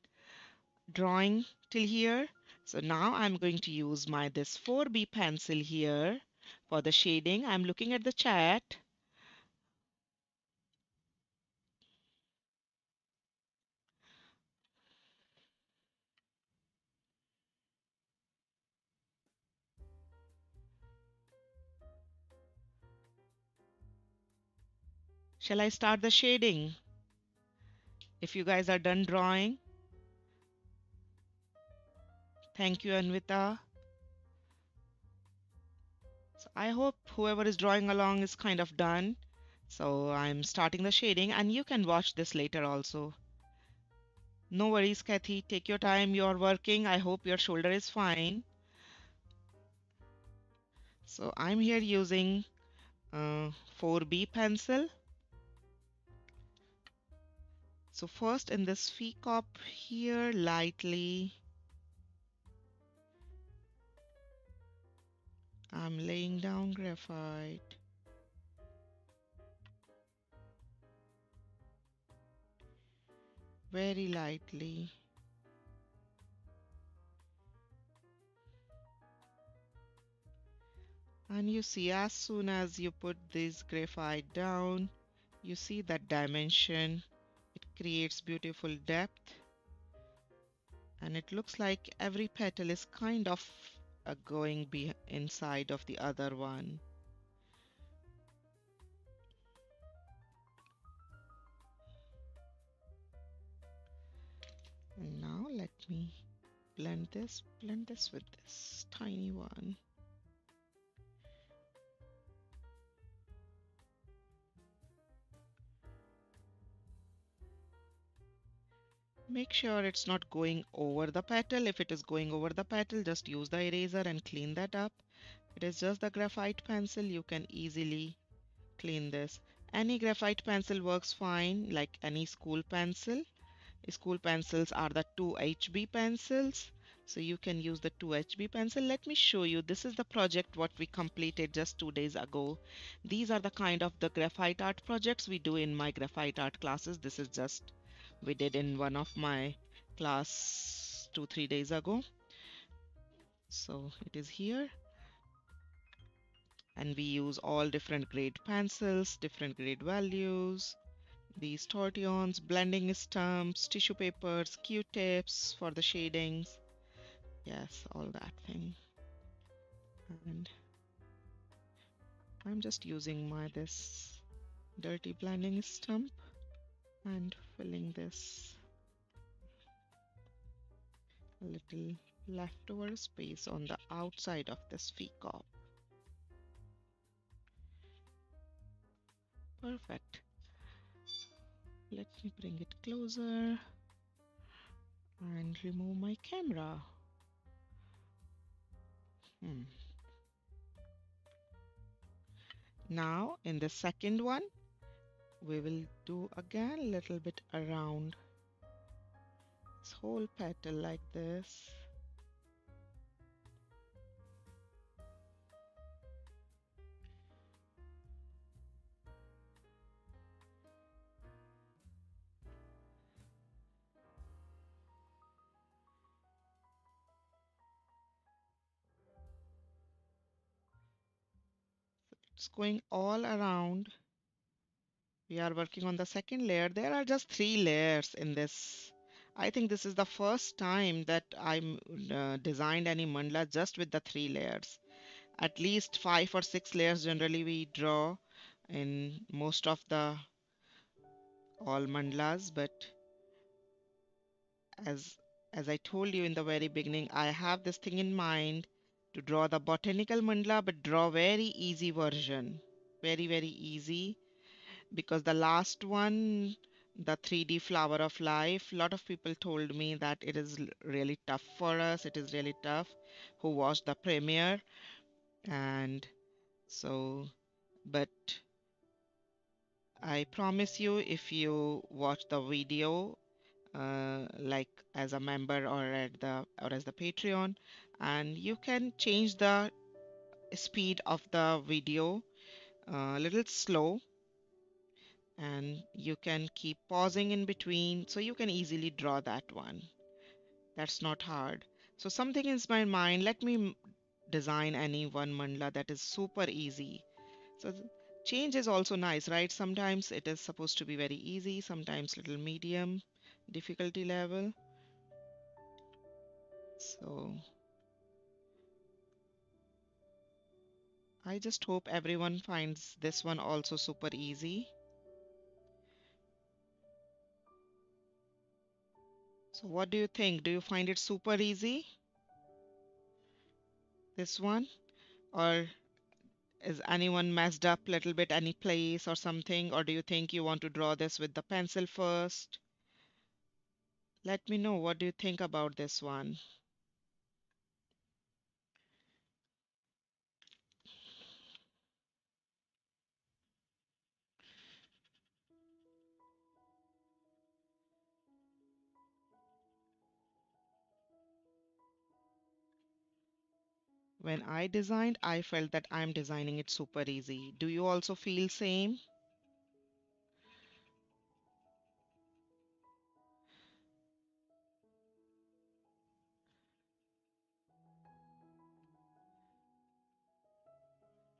Speaker 1: drawing till here? So now I'm going to use my this 4B pencil here for the shading. I'm looking at the chat. Shall I start the shading? If you guys are done drawing. Thank you, Anvita. So I hope whoever is drawing along is kind of done. So I'm starting the shading, and you can watch this later also. No worries, Kathy. Take your time. You're working. I hope your shoulder is fine. So I'm here using 4B pencil. So first in this fee cup here, lightly, I'm laying down graphite. Very lightly. And you see, as soon as you put this graphite down, you see that dimension. It creates beautiful depth. And it looks like every petal is kind of going inside of the other one. And now let me blend this with this tiny one. Make sure it's not going over the petal. If it is going over the petal, just use the eraser and clean that up. It is just the graphite pencil, you can easily clean this. Any graphite pencil works fine, like any school pencil. School pencils are the 2HB pencils, so you can use the 2HB pencil. Let me show you. This is the project what we completed just 2 days ago. These are the kind of the graphite art projects we do in my graphite art classes. This is just we did in one of my class 2-3 days ago. So it is here, and we use all different grade pencils, different grade values, these tortillons, blending stumps, tissue papers, q-tips for the shadings. Yes, all that thing. And I'm just using my this dirty blending stump and filling this little leftover space on the outside of this peacock. Perfect. Let me bring it closer and remove my camera. Now in the second one, we will do again a little bit around this whole petal like this. It's going all around. We are working on the second layer. There are just 3 layers in this. I think this is the first time that I'm designed any mandala just with the 3 layers. At least 5 or 6 layers generally we draw in most of the all mandalas, but as as I told you in the very beginning, I have this thing in mind to draw the botanical mandala, but draw very easy version. Very easy, because the last one, the 3D flower of life, a lot of people told me that it is really tough for us. It is really tough who watched the premiere. And so, but I promise you, if you watch the video, like as a member or at the or as the Patreon, and you can change the speed of the video a little slow, and you can keep pausing in between, so you can easily draw that one. That's not hard. So something is my mind, let me design any one mandala that is super easy. So change is also nice, right? Sometimes it is supposed to be very easy, sometimes little medium difficulty level. So I just hope everyone finds this one also super easy. So what do you think? Do you find it super easy, this one? Or is anyone messed up a little bit, any place or something? Or do you think you want to draw this with the pencil first? Let me know, what do you think about this one? When I designed, I felt that I'm designing it super easy. Do you also feel same?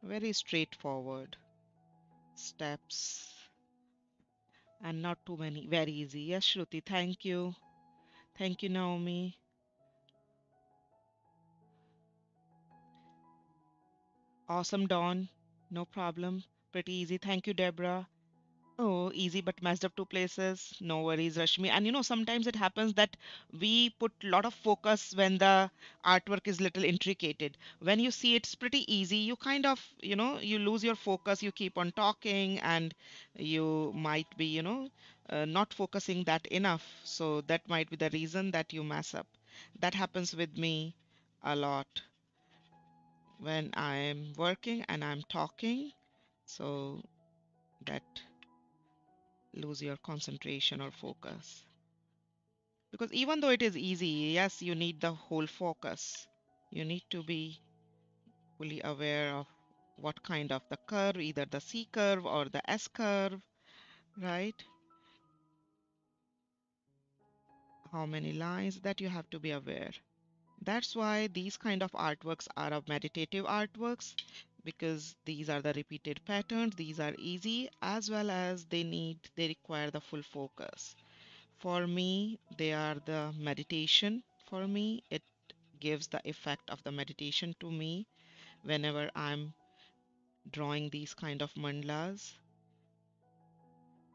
Speaker 1: Very straightforward steps and not too many. Very easy. Yes, Shruti, thank you. Thank you, Naomi. Awesome, Dawn. No problem. Pretty easy. Thank you, Deborah. Oh, easy but messed up two places. No worries, Rashmi. And sometimes it happens that we put a lot of focus when the artwork is little intricated. When you see it's pretty easy, you kind of, you lose your focus, you keep on talking, and you might be, not focusing that enough. So that might be the reason that you mess up. That happens with me a lot when I'm working and I'm talking. So that lose your concentration or focus. Because even though it is easy, yes, you need the whole focus. You need to be fully aware of what kind of the curve, either the C curve or the S curve, right? How many lines that you have to be aware. That's why these kind of artworks are of meditative artworks, because these are the repeated patterns. These are easy as well as they require the full focus. For me, they are the meditation. For me, it gives the effect of the meditation to me whenever I'm drawing these kind of mandalas.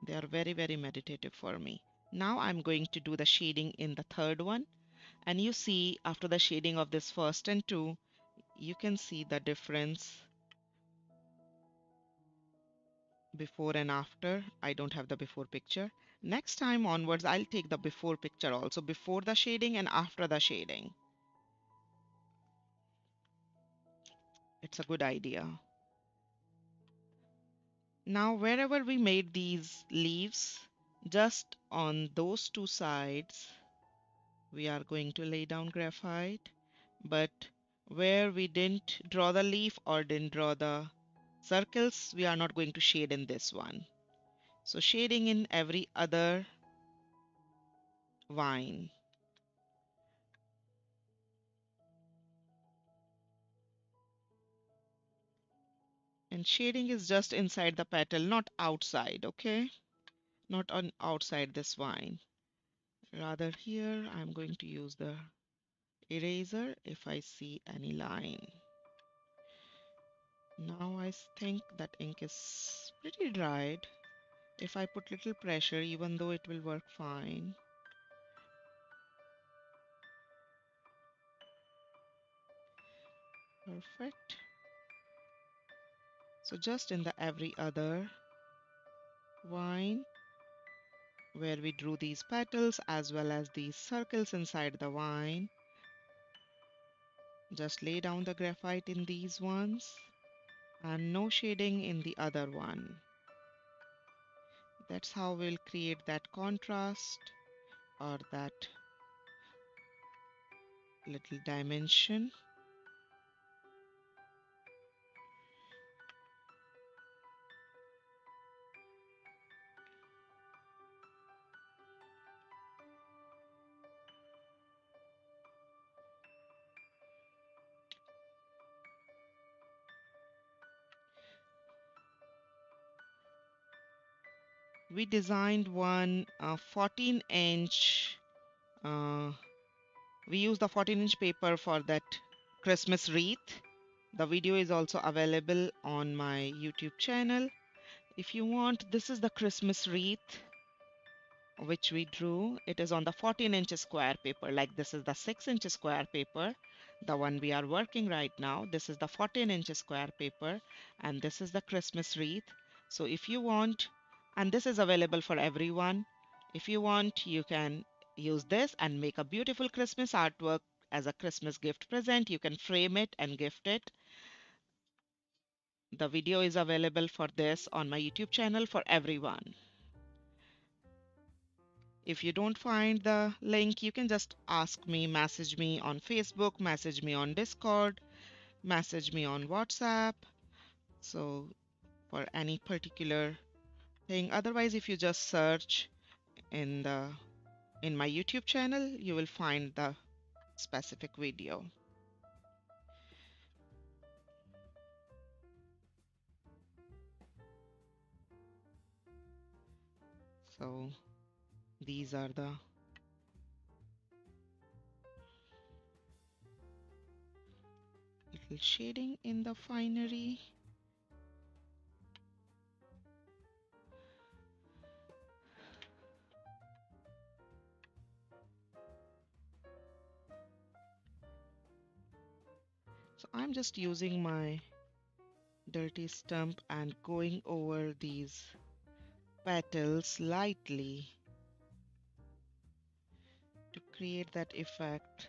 Speaker 1: They are very, very meditative for me. Now I'm going to do the shading in the third one. And you see, after the shading of this first and two, you can see the difference before and after. I don't have the before picture. Next time onwards, I'll take the before picture also, before the shading and after the shading. It's a good idea. Now, wherever we made these leaves, just on those two sides, we are going to lay down graphite. But where we didn't draw the leaf or didn't draw the circles, we are not going to shade in this one. So shading in every other vine. And shading is just inside the petal, not outside, okay? Not on outside this vine. Rather here, I'm going to use the eraser if I see any line. Now I think that ink is pretty dried. If I put little pressure, even though it will work fine. Perfect. So just in the every other vine where we drew these petals as well as these circles inside the vine, just lay down the graphite in these ones and no shading in the other one. That's how we'll create that contrast or that little dimension. We designed one 14-inch. We use the 14-inch paper for that Christmas wreath. The video is also available on my YouTube channel. If you want, this is the Christmas wreath which we drew. It is on the 14-inch square paper. Like this is the 6-inch square paper, the one we are working right now. This is the 14-inch square paper, and this is the Christmas wreath. So if you want, and this is available for everyone, if you want, you can use this and make a beautiful Christmas artwork as a Christmas gift present. You can frame it and gift it. The video is available for this on my YouTube channel for everyone. If you don't find the link, you can just ask me, message me on Facebook, message me on Discord, message me on WhatsApp. So, for any particular thing. Otherwise, if you just search in the in my YouTube channel, you will find the specific video. So, these are the little shading in the finery. I'm just using my dirty stump and going over these petals lightly to create that effect.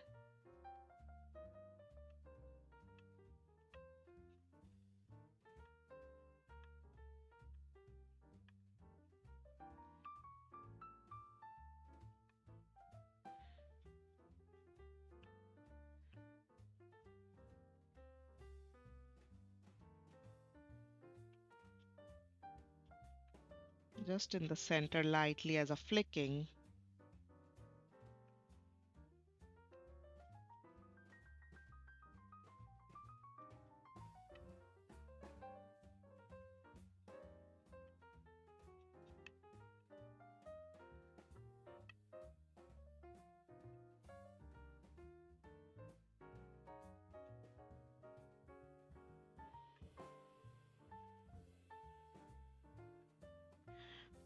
Speaker 1: Just in the center lightly as a flicking.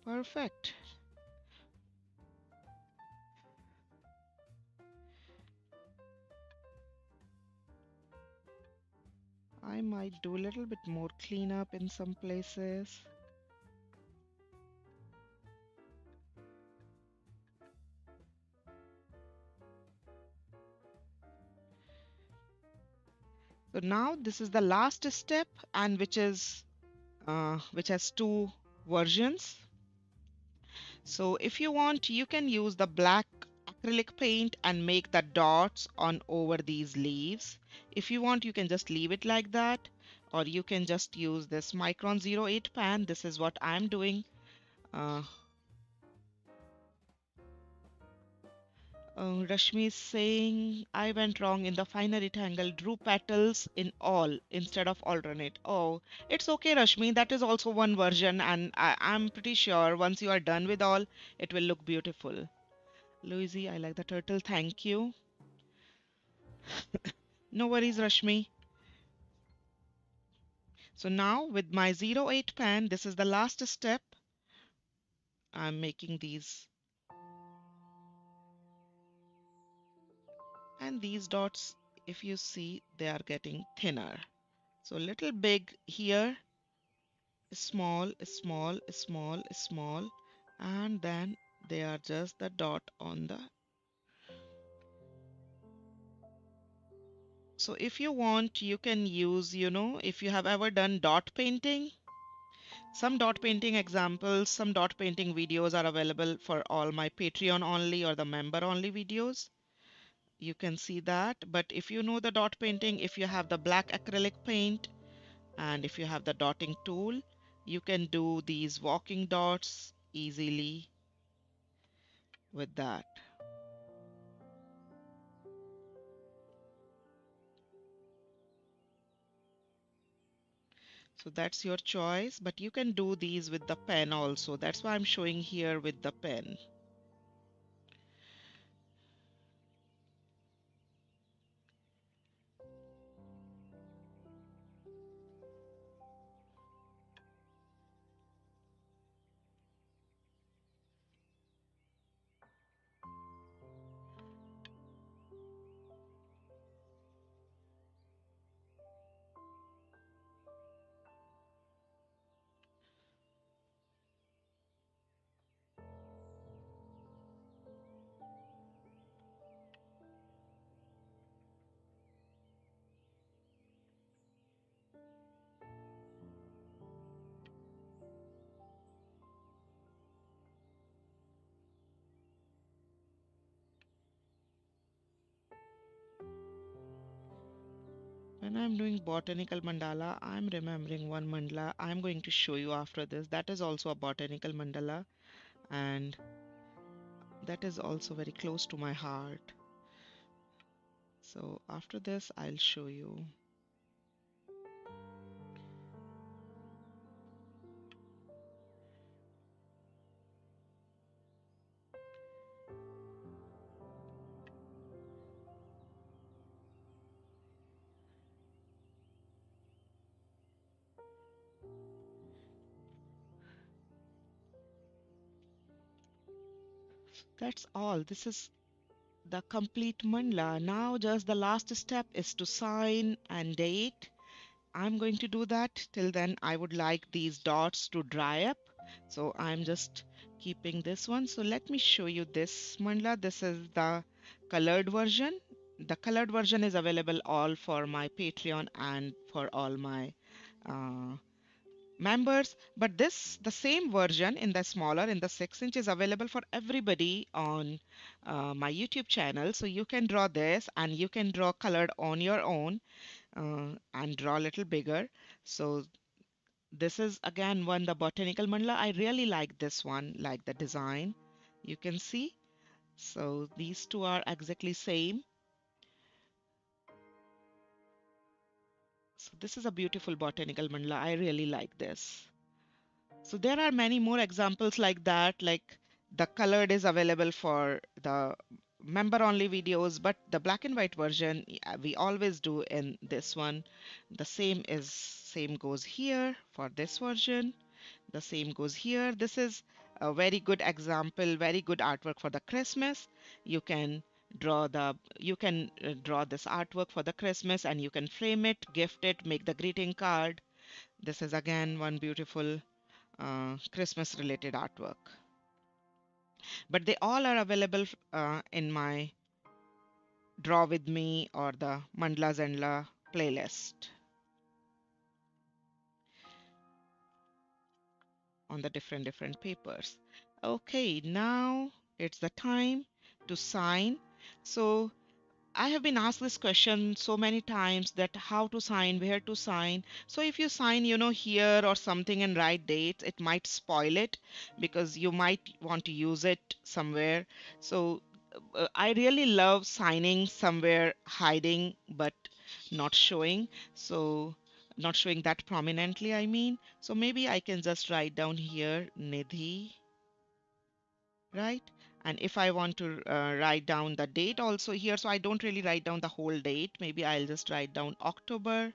Speaker 1: Perfect. I might do a little bit more cleanup in some places. So now this is the last step, and which has two versions. So if you want, you can use the black acrylic paint and make the dots on over these leaves. If you want, you can just leave it like that, or you can just use this Micron 08 pan. This is what I'm doing. Uh, Rashmi is saying, I went wrong in the final rectangle, drew petals in all instead of alternate. Oh, it's okay, Rashmi. That is also one version, and I'm pretty sure once you are done with all, it will look beautiful. Louise, I like the turtle. Thank you. No worries, Rashmi. So now with my 08 pan, this is the last step. I'm making these, and these dots, if you see, they are getting thinner. So little big here, small, small, small, small, and then they are just the dot on the. So if you want, you can use, if you have ever done dot painting, some dot painting examples, some dot painting videos are available for all my Patreon only or the member only videos. You can see that. But if you know the dot painting, if you have the black acrylic paint and if you have the dotting tool, you can do these walking dots easily with that. So that's your choice, but you can do these with the pen also. That's why I'm showing here with the pen. When I'm doing botanical mandala, I'm remembering one mandala I'm going to show you after this. That is also a botanical mandala, and that is also very close to my heart. So after this, I'll show you. That's all. the complete mandala. Now just the last step is to sign and date. I'm going to do that. Till then, I would like these dots to dry up. So I'm just keeping this one. So let me show you this mandala. This is the colored version. The colored version is available all for my Patreon and for all my uh, members, but this the same version in the smaller in the 6 inch is available for everybody on my YouTube channel. So you can draw this and you can draw colored on your own and draw a little bigger. So this is again one, the botanical mandala. I really like this one, like the design you can see. So these two are exactly same. So this is a beautiful botanical mandala. I really like this. So there are many more examples like that, like the colored is available for the member only videos, but the black and white version we always do in this one. The same goes here for this version. The same goes here. This is a very good example, very good artwork for the Christmas. You can draw this artwork for the Christmas and you can frame it, gift it, make the greeting card. This is again one beautiful Christmas related artwork. But they all are available in my Draw With Me or the Mandala Zenla playlist on the different papers. Okay, now it's the time to sign. So I have been asked this question so many times, that how to sign, where to sign. So if you sign, here or something and write dates, it might spoil it because you might want to use it somewhere. So I really love signing somewhere hiding but not showing. So not showing that prominently, I mean. So maybe I can just write down here Nidhi, right? And if I want to write down the date also here, so I don't really write down the whole date. Maybe I'll just write down October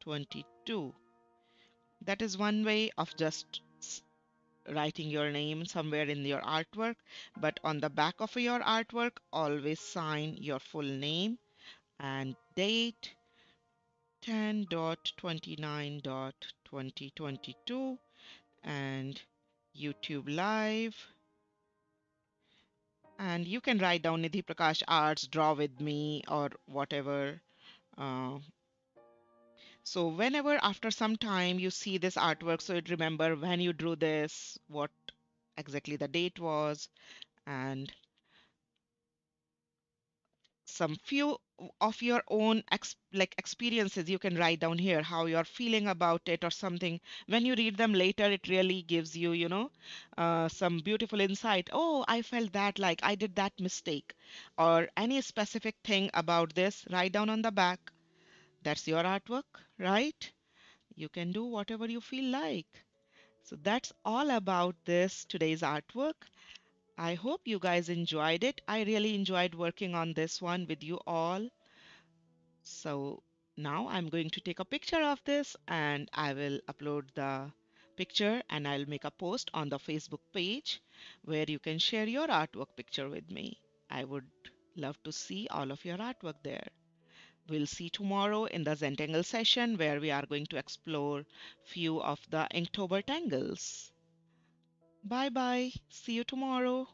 Speaker 1: 22. That is one way of just writing your name somewhere in your artwork. But on the back of your artwork, always sign your full name and date 10.29.2022 and YouTube Live. And you can write down Nidhi Prakash Arts, Draw With Me, or whatever. Uh, so whenever after some time you see this artwork, so you'd remember when you drew this, what exactly the date was, and some few of your own experiences you can write down here, how you're feeling about it or something. When you read them later, it really gives you, some beautiful insight. Oh, I felt that, like I did that mistake, or any specific thing about this, write down on the back. That's your artwork, right? You can do whatever you feel like. So that's all about this today's artwork. I hope you guys enjoyed it. I really enjoyed working on this one with you all. So now I'm going to take a picture of this and I will upload the picture and I'll make a post on the Facebook page where you can share your artwork picture with me. I would love to see all of your artwork there. We'll see tomorrow in the Zentangle session where we are going to explore few of the Inktober tangles. Bye bye. See you tomorrow.